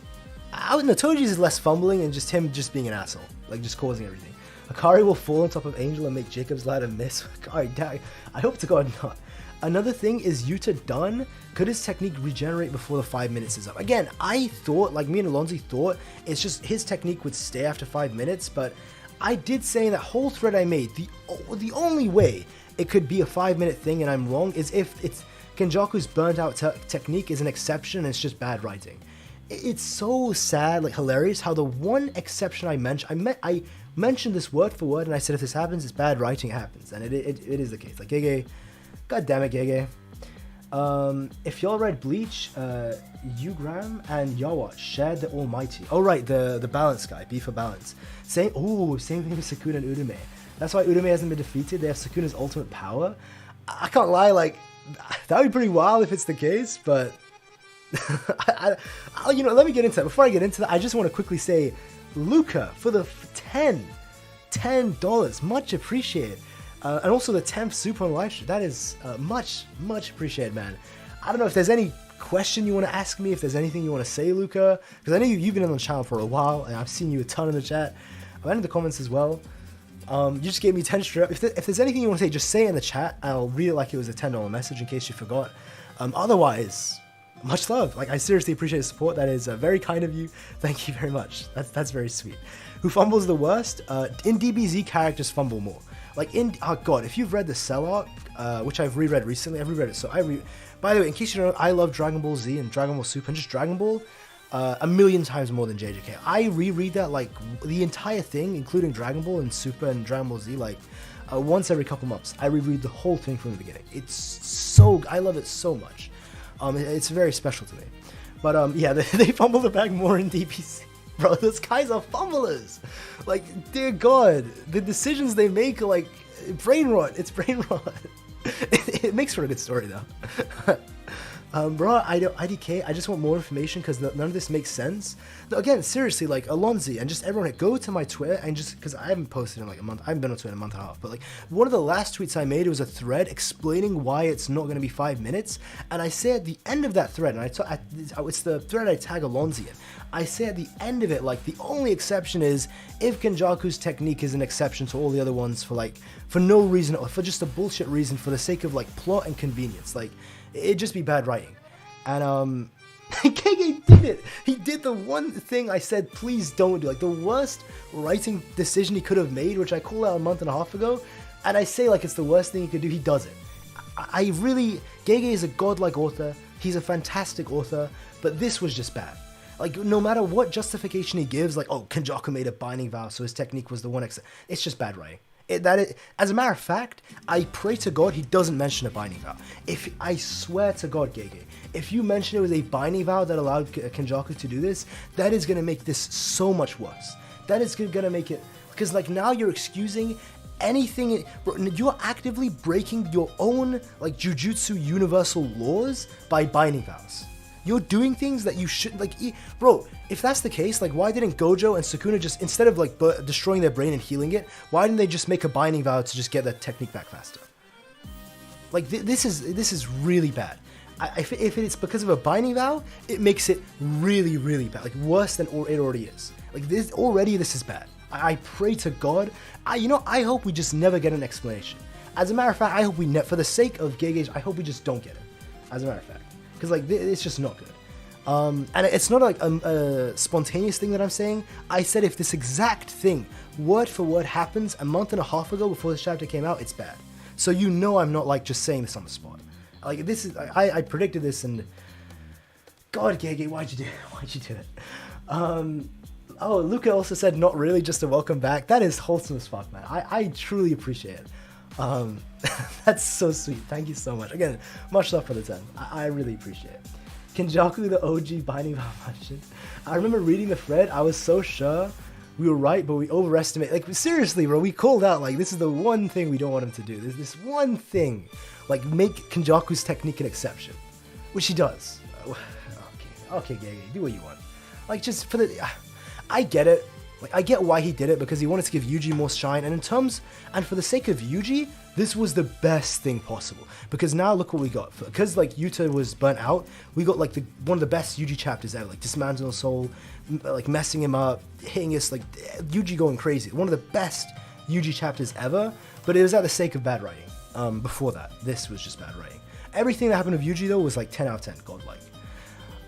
Toji's is less fumbling and just him just being an asshole, like, just causing everything. Hikari will fall on top of Angel and make Jacob's ladder miss. I hope to God not. Another thing is Yuta done. Could his technique regenerate before the 5 minutes is up? Again, I thought, like me and Alonzi thought, it's just his technique would stay after 5 minutes, but I did say in that whole thread I made, the only way it could be a 5-minute thing and I'm wrong is if it's Kenjaku's burnt out technique is an exception and it's just bad writing. It's so sad, like hilarious, how the one exception I mentioned this word for word and I said if this happens, it's bad writing, it happens. And it is the case. Like, Gege, god damn it, Gege. If y'all read Bleach, Ugram and Yawatch shared the Almighty. Oh right, the balance guy, B for balance. Same thing with Sukuna and Urume. That's why Urume hasn't been defeated. They have Sukuna's ultimate power. I can't lie, like, that would be pretty wild if it's the case, but let me get into that. Before I get into that, I just want to quickly say, Luca, for the $10, much appreciated. And also the 10th super on live stream. That is much appreciated, man. I don't know if there's any question you want to ask me, if there's anything you want to say, Luca, because I know you've been on the channel for a while, and I've seen you a ton in the chat. I've been in the comments as well. You just gave me 10 straight up. If there's anything you want to say, just say it in the chat, and I'll read it like it was a $10 message in case you forgot. Otherwise, much love. Like, I seriously appreciate the support. That is very kind of you. Thank you very much. That's very sweet. Who fumbles the worst? In DBZ, characters fumble more. Like, oh god, if you've read the Cell arc, which I've reread recently, I've reread it, so by the way, in case you don't know, I love Dragon Ball Z and Dragon Ball Super and just Dragon Ball a million times more than JJK. I reread that, like, the entire thing, including Dragon Ball and Super and Dragon Ball Z, like, once every couple months. I reread the whole thing from the beginning. I love it so much. It's very special to me. But yeah, they fumble the bag more in DPC. Bro, those guys are fumblers. Like, dear God, the decisions they make are like brain rot. It's brain rot. It makes for a good story though. Bro, IDK, I just want more information because none of this makes sense. Again, seriously, like, Alonzi and just everyone, go to my Twitter and just, because I haven't posted in like a month, I haven't been on Twitter in a month and a half, but like, one of the last tweets I made was a thread explaining why it's not going to be 5 minutes, and I say at the end of that thread, and it's the thread I tag Alonzi in, I say at the end of it, like, the only exception is if Kenjaku's technique is an exception to all the other ones for no reason, or for just a bullshit reason, for the sake of, like, plot and convenience, like, it'd just be bad writing. And KK did it. He did the one thing I said please don't do, like the worst writing decision he could have made, which I called out a month and a half ago, and I say like it's the worst thing he could do. He does it. I really, Gege is a godlike author. He's a fantastic author, but this was just bad. Like, no matter what justification he gives, like, oh, Kenjaku made a binding vow, so his technique was the one. It's just bad writing. As a matter of fact, I pray to God he doesn't mention a binding vow. I swear to God, Gege, if you mention it was a binding vow that allowed Kenjaku to do this, that is going to make this so much worse. That is going to make it, because like now you're excusing anything, bro, you're actively breaking your own like Jujutsu universal laws by binding vows. You're doing things that you shouldn't, like, bro, if that's the case, like, why didn't Gojo and Sukuna just, instead of, like, destroying their brain and healing it, why didn't they just make a binding vow to just get their technique back faster? Like, this is really bad. If it's because of a binding vow, it makes it really, really bad, like, worse than it already is. Like, this is bad. I pray to God, I hope we just never get an explanation. As a matter of fact, I hope for the sake of Gege, I hope we just don't get it, as a matter of fact. Because like it's just not good, and it's not like a spontaneous thing that I'm saying. I said if this exact thing, word for word, happens a month and a half ago before this chapter came out, it's bad. So I'm not like just saying this on the spot. Like this is, I predicted this, and God, Gege, why'd you do it? Oh, Luca also said not really, just a welcome back. That is wholesome as fuck, man. I truly appreciate it. That's so sweet. Thank you so much. Again, much love for the 10. I really appreciate it. Kenjaku, the OG binding vow mentioned. I remember reading the thread. I was so sure we were right, but we overestimate. Like, seriously, bro, we called out, like, this is the one thing we don't want him to do. There's this one thing. Like, make Kenjaku's technique an exception. Which he does. Okay, Gege, do what you want. Like, just for the... I get it. Like, I get why he did it, because he wanted to give Yuji more shine, and for the sake of Yuji, this was the best thing possible. Because now look what we got. Because like Yuta was burnt out, we got like one of the best Yuji chapters ever, like dismantling the soul, like messing him up, hitting us, like Yuji going crazy. One of the best Yuji chapters ever, but it was at the sake of bad writing. Before that, this was just bad writing. Everything that happened with Yuji though was like 10 out of 10, godlike.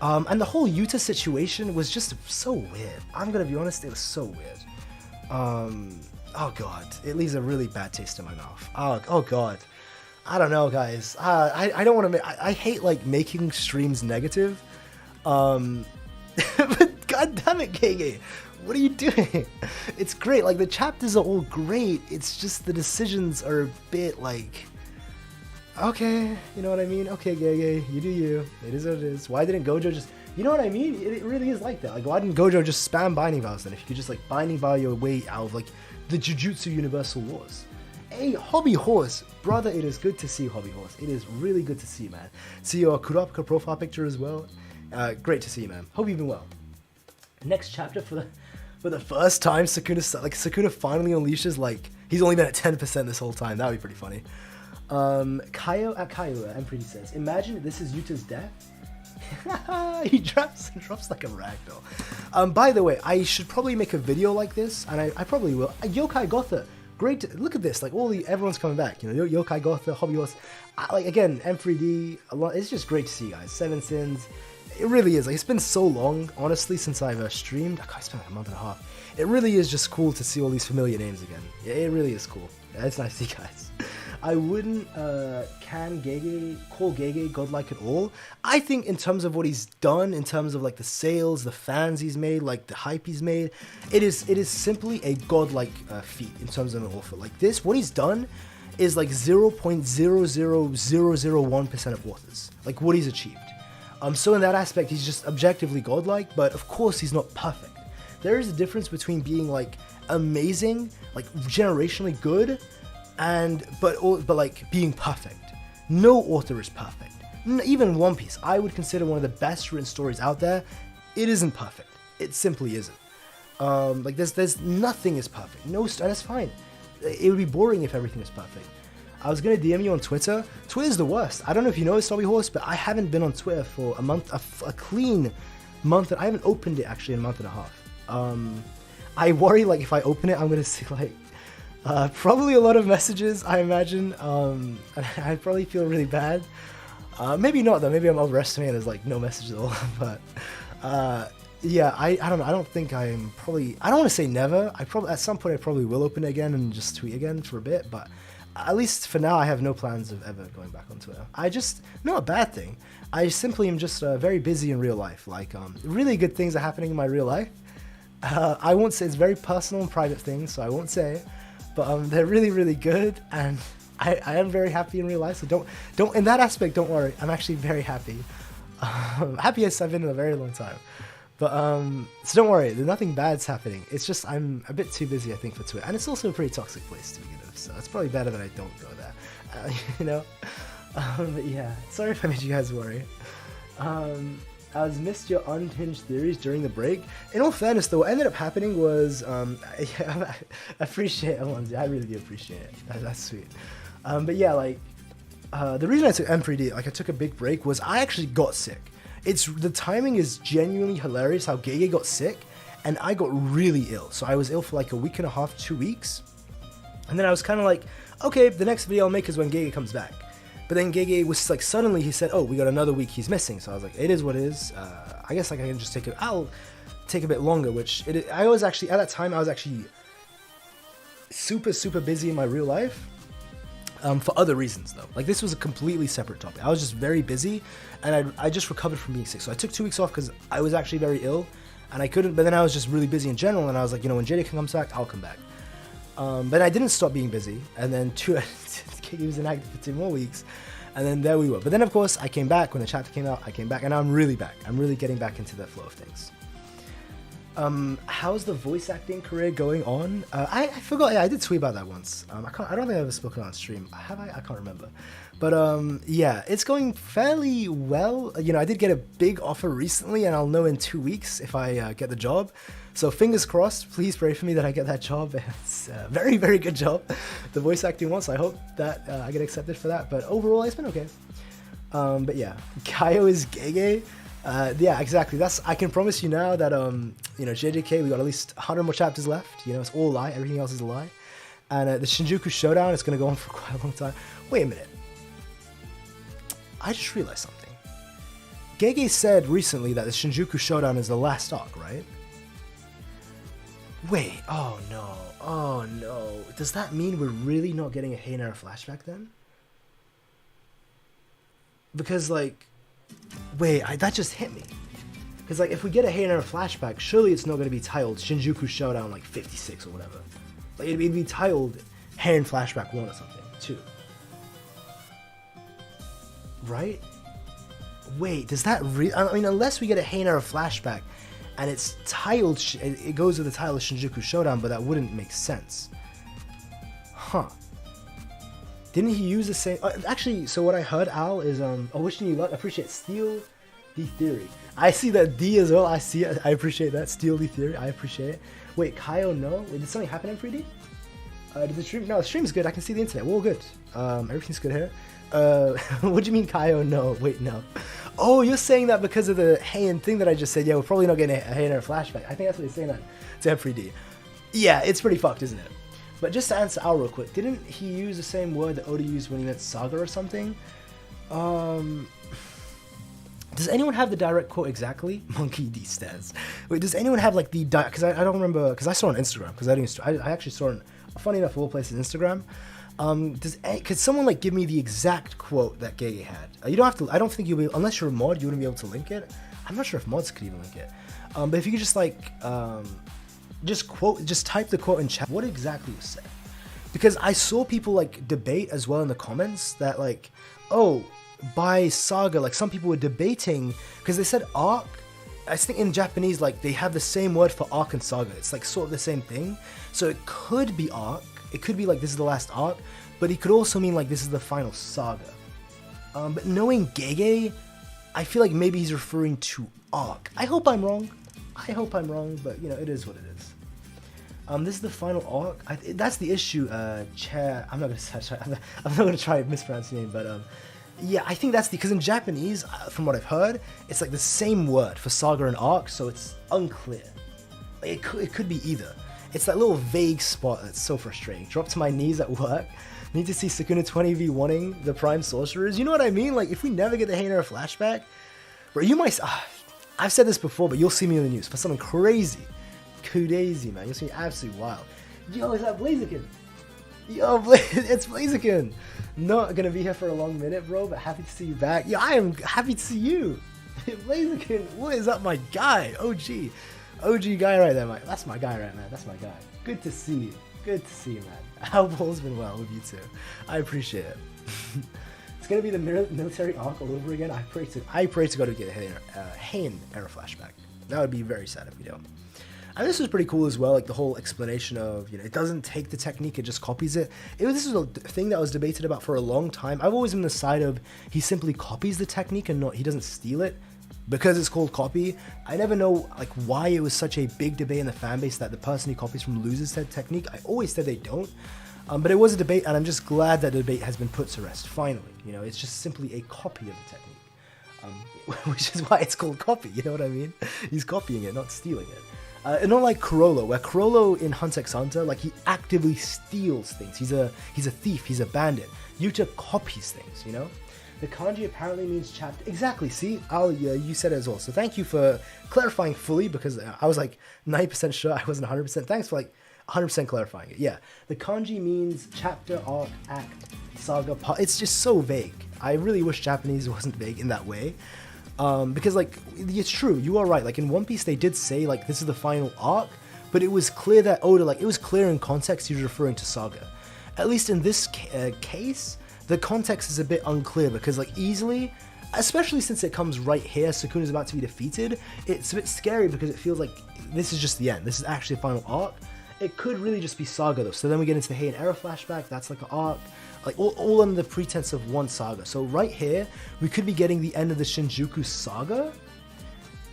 And the whole Yuta situation was just so weird. I'm gonna be honest, it was so weird. Oh god, it leaves a really bad taste in my mouth. Oh god, I don't know, guys. I don't want to. I hate like making streams negative. But god damn it, Gege, what are you doing? It's great. Like the chapters are all great. It's just the decisions are a bit like. Okay, you know what I mean? Okay, Gege, you do you. It is what it is. Why didn't Gojo just... You know what I mean? It really is like that. Like, why didn't Gojo just spam binding vows then? If you could just, like, binding vow your way out of, like, the Jujutsu Universal Laws. Hey, Hobby Horse. Brother, it is good to see you, Hobby Horse. It is really good to see you, man. See your Kurapika profile picture as well. Great to see you, man. Hope you've been well. Next chapter for the first time, Sukuna finally unleashes, like... He's only been at 10% this whole time. That would be pretty funny. Kaio at Kaio, Emprey says, imagine this is Yuta's death. He drops like a ragdoll. By the way, I should probably make a video like this, and I probably will. Yokai Gotha, great. Look at this, like everyone's coming back. You know, Yokai Gotha, Hobby Horse. Like again, M3D. It's just great to see you guys. 7 Sins. It really is. Like it's been so long, honestly, since I've streamed. It's been like a month and a half. It really is just cool to see all these familiar names again. Yeah, it really is cool. Yeah, it's nice to see you guys. I wouldn't call Gege godlike at all. I think in terms of what he's done, in terms of like the sales, the fans he's made, like the hype he's made, it is simply a godlike feat in terms of an author. Like this, what he's done is like 0.00001% of authors. Like what he's achieved. So in that aspect, he's just objectively godlike, but of course he's not perfect. There is a difference between being like amazing, like generationally good, but like being perfect. No author is perfect. Even One Piece, I would consider one of the best written stories out there. It isn't perfect. It simply isn't. Like there's nothing is perfect. No, and that's fine. It would be boring if everything was perfect. I was gonna DM you on Twitter. Twitter's the worst. I don't know if you know Stubby Horse, but I haven't been on Twitter for a month, a clean month. I haven't opened it actually in a month and a half. I worry like if I open it, I'm gonna see like probably a lot of messages. I imagine. I probably feel really bad. Maybe not though. Maybe I'm overestimating. There's like no message at all. But yeah, I don't know. I don't think I'm probably. I don't want to say never. I probably at some point I probably will open it again and just tweet again for a bit. But at least for now, I have no plans of ever going back on Twitter. I just, not a bad thing. I simply am just very busy in real life. Like, really good things are happening in my real life. I won't say, it's very personal and private things, so I won't say. But they're really, really good, and I am very happy in real life. So don't in that aspect, don't worry. I'm actually very happy. Happiest I've been in a very long time. But so don't worry, there's nothing bad's happening. It's just I'm a bit too busy, I think, for Twitter, and it's also a pretty toxic place to begin with. So it's probably better that I don't go there. You know. But yeah, sorry if I made you guys worry. I was missed your unhinged theories during the break. In all fairness, though, what ended up happening was yeah, I appreciate it. I really do appreciate it. That's sweet. But yeah, like the reason I took M3D, like I took a big break, was I actually got sick. The timing is genuinely hilarious how Gege got sick and I got really ill. So I was ill for like a week and a half, 2 weeks. And then I was kind of like, okay, the next video I'll make is when Gege comes back. But then Gege was like, suddenly he said, oh, we got another week he's missing. So I was like, it is what it is. I guess like I can just I'll take a bit longer, I was actually, at that time, I was actually super, super busy in my real life. For other reasons though. Like this was a completely separate topic. I was just very busy and I just recovered from being sick. So I took 2 weeks off because I was actually very ill and I couldn't, but then I was just really busy in general and I was like, you know, when JJK comes back, I'll come back. But I didn't stop being busy and then he was inactive for 2 more weeks and then there we were. But then of course I came back when the chapter came out, I came back and I'm really back. I'm really getting back into the flow of things. How's the voice acting career going on? I forgot. Yeah, I did tweet about that once. I don't think I've ever spoken on stream. Have I? I can't remember. But yeah, it's going fairly well. You know, I did get a big offer recently, and I'll know in 2 weeks if I get the job. So fingers crossed. Please pray for me that I get that job. It's a very, very good job, the voice acting one. So I hope that I get accepted for that. But overall, it's been okay. But yeah, Kaio is Gege. Yeah, exactly. I can promise you now that you know, JJK, we got at least 100 more chapters left. You know, it's all a lie. Everything else is a lie. And the Shinjuku Showdown is going to go on for quite a long time. Wait a minute. I just realized something. Gege said recently that the Shinjuku Showdown is the last arc, right? Wait. Oh no. Oh no. Does that mean we're really not getting a Heian Era flashback then? Because like, wait, that just hit me. Because like, if we get a Heian Era flashback, surely it's not going to be titled Shinjuku Showdown like 56 or whatever. Like it'd be titled Heian Flashback 1 or something, 2. Right? Wait, does that I mean, unless we get a Heian Era flashback and it's titled, it goes with the title of Shinjuku Showdown, but that wouldn't make sense. Huh. Didn't he use the same... actually, so what I heard, Al, is... wishing you luck. I appreciate Steel the Theory. I see that D as well. I see it. I appreciate that. Steel the Theory. I appreciate it. Wait, Kaio, no? Wait, did something happen in 3D? Did the stream... No, the stream is good. I can see the internet. We're all good. Everything's good here. What do you mean, Kaio, no? Wait, no. Oh, you're saying that because of the Heian thing that I just said. Yeah, we're probably not getting a Heian Era flashback. I think that's what he's saying that to M3D. Yeah, it's pretty fucked, isn't it? But just to answer Al real quick, didn't he use the same word that Oda used when he meant Saga or something? Does anyone have the direct quote exactly? Monkey D stares. Wait, does anyone have like the because I don't remember, because I saw it on Instagram, because I actually saw it on, funny enough, of all places, Instagram. Could someone like give me the exact quote that Gege had? You don't have to. I don't think you'll be, unless you're a mod, you wouldn't be able to link it. I'm not sure if mods could even link it. But if you could just like just type the quote in chat. What exactly was said? Because I saw people like debate as well in the comments that like, oh, by saga. Like some people were debating because they said arc. I think in Japanese, like they have the same word for arc and saga. It's like sort of the same thing. So it could be arc. It could be like this is the last arc, but it could also mean like this is the final saga. But knowing Gege, I feel like maybe he's referring to arc. I hope I'm wrong. But you know, it is what it is. This is the final arc. That's the issue. Chair. I'm not gonna try to mispronounce your name, but yeah, I think that's because in Japanese, from what I've heard, it's like the same word for saga and arc, so it's unclear. Like, it could be either. It's that little vague spot that's so frustrating. Drop to my knees at work. Need to see Sukuna 20v1ing the Prime Sorcerers. You know what I mean? Like, if we never get the Heian Era flashback, bro, you might... I've said this before, but you'll see me in the news for something crazy. Crazy, man. You'll see me absolutely wild. Yo, is that Blaziken? Yo, it's Blaziken! Not gonna be here for a long minute, bro, but happy to see you back. Yeah, I am happy to see you. Blaziken, what is up, my guy? OG guy right there, Mike. That's my guy right, man. That's my guy. Good to see you. Good to see you, man. How all's been well with you too. I appreciate it. It's gonna be the military arc all over again. I pray to God to get a Heian Era flashback. That would be very sad if we don't. And this was pretty cool as well, like the whole explanation of, you know, it doesn't take the technique, it just copies it. This was a thing that was debated about for a long time. I've always been the side of he simply copies the technique and he doesn't steal it because it's called copy. I never know like why it was such a big debate in the fan base that the person he copies from loses said technique. I always said they don't. But it was a debate, and I'm just glad that the debate has been put to rest, finally. You know, it's just simply a copy of the technique. Which is why it's called copy, you know what I mean? He's copying it, not stealing it. And not like Kurolo, where Kurolo in Hunter x Hunter, like he actively steals things. He's a thief, he's a bandit. Yuta copies things, you know? The kanji apparently means chapter. Exactly, see? You said it as well. So thank you for clarifying fully, because I was like 90% sure, I wasn't 100%. Thanks for like 100% clarifying it. Yeah, the kanji means chapter, arc, act, saga, part. It's just so vague. I really wish Japanese wasn't vague in that way. Because like, it's true, you are right, like in One Piece they did say like this is the final arc, but it was clear that Oda, like it was clear in context he was referring to saga. At least in this case, the context is a bit unclear, because like easily, especially since it comes right here, Sukuna's about to be defeated, it's a bit scary because it feels like this is just the end, this is actually a final arc. It could really just be saga though, so then we get into the Heian Era flashback, that's like an arc. Like all under the pretense of one saga. So right here, we could be getting the end of the Shinjuku saga,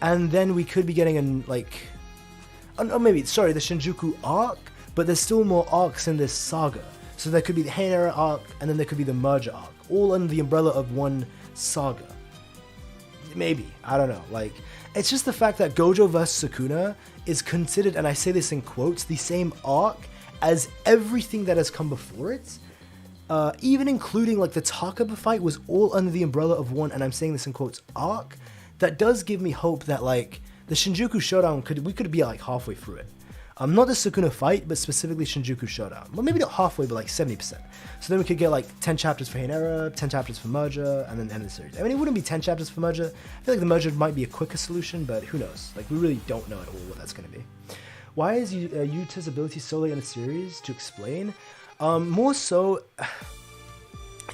and then we could be getting the Shinjuku arc, but there's still more arcs in this saga. So there could be the Heian Era arc, and then there could be the merger arc, all under the umbrella of one saga. Maybe, I don't know. Like, it's just the fact that Gojo vs Sukuna is considered, and I say this in quotes, the same arc as everything that has come before it. Even including like the Takaba fight was all under the umbrella of one, and I'm saying this in quotes, arc. That does give me hope that like the Shinjuku Showdown we could be like halfway through it. Not the Sukuna fight, but specifically Shinjuku Showdown. Well, maybe not halfway, but like 70%. So then we could get like 10 chapters for Heian Era, 10 chapters for merger, and then end of the series. I mean, it wouldn't be 10 chapters for merger. I feel like the merger might be a quicker solution, but who knows? Like, we really don't know at all what that's going to be. Why is Yuta's ability so late in the series? To explain. More so,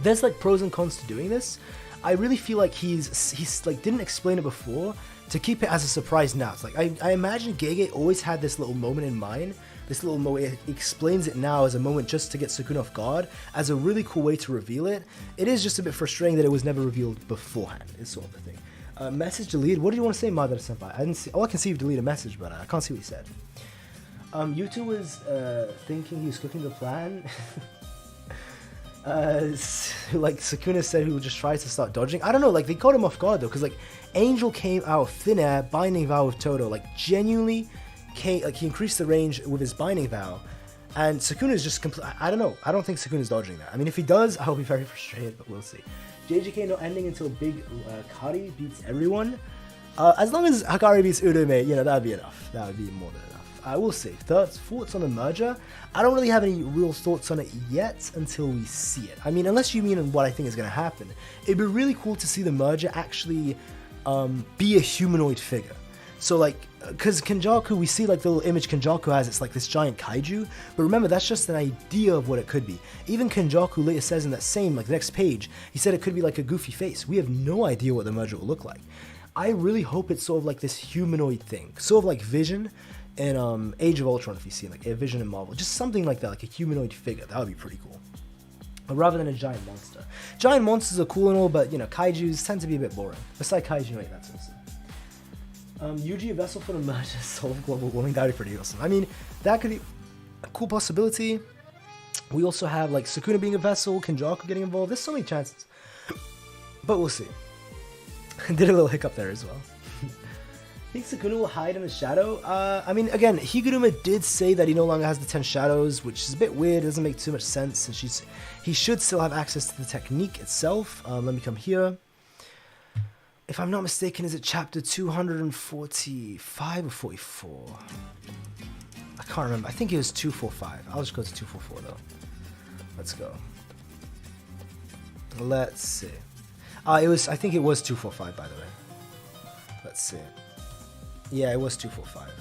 there's like pros and cons to doing this. I really feel like he's like didn't explain it before to keep it as a surprise now. It's like I imagine Gege always had this little moment in mind. This little moment, he explains it now as a moment just to get Sukuna off guard, as a really cool way to reveal it. It is just a bit frustrating that it was never revealed beforehand. It's sort of the thing. Message deleted. What do you want to say, Madara Senpai? I didn't see. Oh, I can see you've deleted a message, but I can't see what he said. Yuta was thinking he was cooking the plan. Like Sukuna said, he would just try to start dodging. I don't know, like they caught him off guard though, because like Angel came out of thin air, binding vow with Todo, like genuinely came, like he increased the range with his binding vow, and Sukuna is just I don't know. I don't think Sukuna's dodging that. I mean, if he does, I'll be very frustrated, but we'll see. JJK not ending until Big Kari beats everyone. As long as Hakari beats Uraume, you know, that'd be enough. That would be more than enough. I will say, thoughts on the merger? I don't really have any real thoughts on it yet until we see it. I mean, unless you mean what I think is going to happen. It'd be really cool to see the merger actually be a humanoid figure. So like, because Kenjaku, we see like the little image Kenjaku has, it's like this giant kaiju, but remember that's just an idea of what it could be. Even Kenjaku later says in that same, like the next page, he said it could be like a goofy face. We have no idea what the merger will look like. I really hope it's sort of like this humanoid thing, sort of like Vision in Age of Ultron, if you see like a Vision in Marvel, just something like that, like a humanoid figure. That would be pretty cool. But rather than a giant monster. Giant monsters are cool and all, but you know, kaijus tend to be a bit boring. Besides kaiju, wait, that's awesome. Yuji, a vessel for the merger, solve global warming. That would be pretty awesome. I mean, that could be a cool possibility. We also have like Sukuna being a vessel, Kenjaku getting involved. There's so many chances, but we'll see. Did a little hiccup there as well. Think Sukuna will hide in the shadow? I mean, again, Higuruma did say that he no longer has the 10 shadows, which is a bit weird. It doesn't make too much sense. And he should still have access to the technique itself. Let me come here. If I'm not mistaken, is it chapter 245 or 44? I can't remember. I think it was 245. I'll just go to 244 though. Let's go. Let's see. I think it was 245, by the way. Let's see. Yeah, it was 245.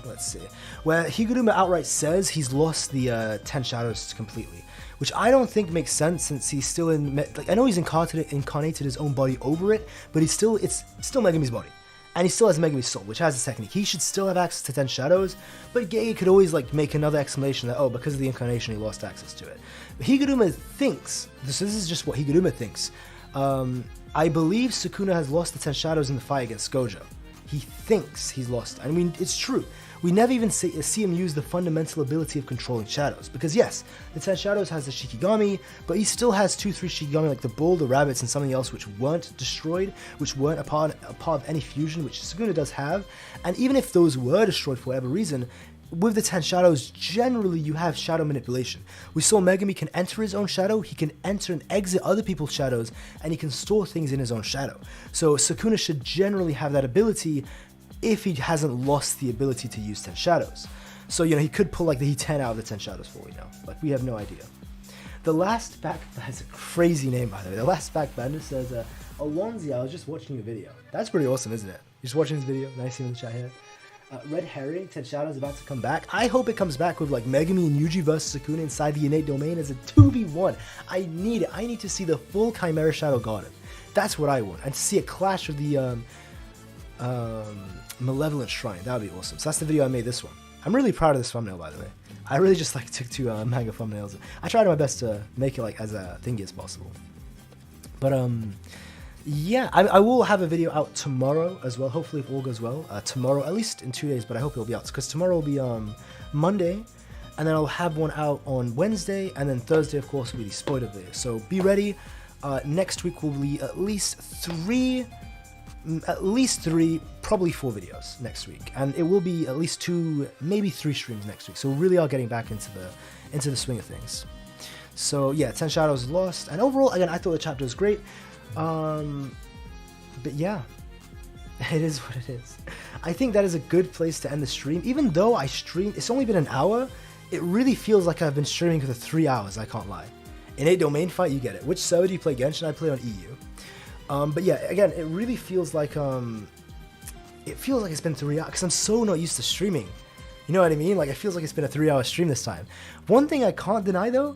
Let's see. Where Higuruma outright says he's lost the 10 shadows completely, which I don't think makes sense since he's still in. Like, I know he's incarnated his own body over it, but it's still Megumi's body, and he still has Megumi's soul, which has the technique. He should still have access to 10 shadows, but Gege could always like make another explanation that because of the incarnation he lost access to it. But Higuruma thinks this is just what Higuruma thinks. I believe Sukuna has lost the 10 shadows in the fight against Gojo. He thinks he's lost. I mean, it's true. We never even see him use the fundamental ability of controlling shadows. Because yes, the 10 shadows has the Shikigami, but he still has 2-3 Shikigami like the bull, the rabbits, and something else which weren't destroyed, which weren't a part of any fusion, which Sukuna does have. And even if those were destroyed for whatever reason, with the 10 shadows, generally you have shadow manipulation. We saw Megumi can enter his own shadow, he can enter and exit other people's shadows, and he can store things in his own shadow. So Sukuna should generally have that ability if he hasn't lost the ability to use 10 shadows. So, you know, he could pull like the E10 out of the 10 shadows for all we know. Like, we have no idea. The last back, that's a crazy name by the way. The last backbender says, Alonzi, I was just watching your video. That's pretty awesome, isn't it? You're just watching this video, nice seeing the chat here. Red Herring, 10 Shadows about to come back. I hope it comes back with like Megumi and Yuji vs Sukuna inside the innate domain as a 2v1. I need it. I need to see the full Chimera Shadow Garden. That's what I want. And to see a clash of the Malevolent Shrine. That would be awesome. So that's the video I made this one. I'm really proud of this thumbnail, by the way. I really just like took two manga thumbnails. I tried my best to make it like as thingy as possible. But yeah, I will have a video out tomorrow as well, hopefully if all goes well. Tomorrow, at least in 2 days, but I hope it'll be out. Because tomorrow will be Monday, and then I'll have one out on Wednesday, and then Thursday, of course, will be the spoiler video. So be ready. Next week will be at least three, probably 4 videos next week. And it will be at least 2, maybe 3 streams next week. So we really are getting back into the swing of things. So yeah, 10 Shadows lost. And overall, again, I thought the chapter was great. But yeah, it is what it is. I think that is a good place to end the stream. Even though I streamed, it's only been an hour, it really feels like I've been streaming for 3 hours, I can't lie. Innate Domain fight, you get it. Which server do you play Genshin? I play on EU. But yeah, again, it really feels like, it's been 3 hours, because I'm so not used to streaming. You know what I mean? Like, it feels like it's been a 3-hour stream this time. One thing I can't deny, though,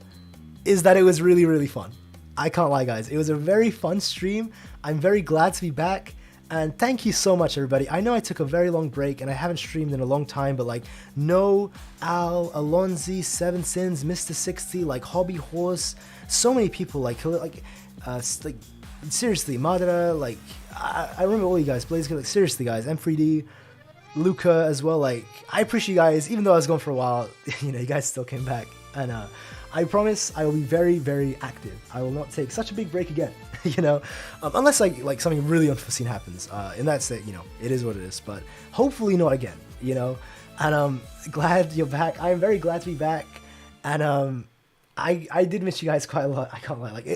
is that it was really, really fun. I can't lie, guys. It was a very fun stream. I'm very glad to be back. And thank you so much, everybody. I know I took a very long break and I haven't streamed in a long time, but like, No, Al, Alonzi, Seven Sins, Mr. 60, like Hobby Horse, so many people, like seriously, Madara, like, I remember all you guys, Blaze, like, seriously, guys, M3D, Luca as well, like, I appreciate you guys, even though I was gone for a while, you know, you guys still came back, and I promise I will be very, very active. I will not take such a big break again, you know, unless like something really unforeseen happens, and that's it, you know, it is what it is, but hopefully not again, you know, and I'm glad you're back. I'm very glad to be back, and I did miss you guys quite a lot. I can't lie. Like,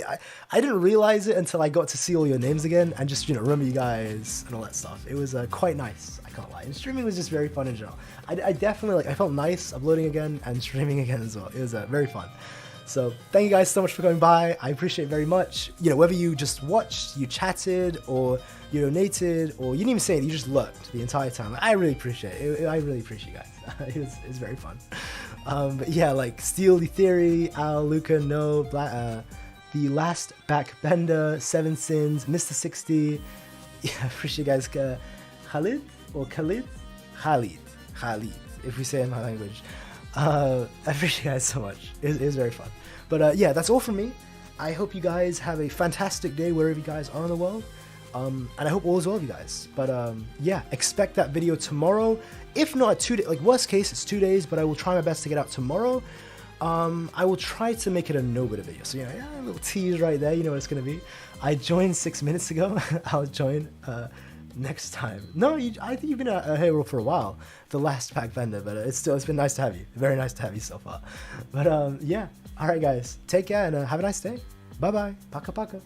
I didn't realize it until I got to see all your names again and just, you know, remember you guys and all that stuff. It was quite nice. I can't lie. And streaming was just very fun in general. I definitely, like, I felt nice uploading again and streaming again as well. It was very fun. So thank you guys so much for coming by. I appreciate it very much. You know, whether you just watched, you chatted, or you donated, or you didn't even say it, you just looked the entire time. I really appreciate it. I really appreciate you guys. It was very fun. But yeah, like Steel, the Theory, Al, Luca, No, The Last Backbender, Seven Sins, Mr. 60. Yeah, I appreciate you guys. Khalid or Khalid? Khalid, if we say it in my language. I appreciate you guys so much. It was very fun. But yeah, that's all from me. I hope you guys have a fantastic day wherever you guys are in the world. And I hope all is well with you guys. But yeah, expect that video tomorrow. If not 2 days, like worst case, it's 2 days, but I will try my best to get out tomorrow. I will try to make it a no bit video. So, you know, yeah, a little tease right there. You know what it's going to be. I joined 6 minutes ago. I'll join next time. No, I think you've been a hero for a while. The Last Pack Vendor, but it's been nice to have you. Very nice to have you so far. But yeah. All right, guys. Take care and have a nice day. Bye-bye. Paka paka.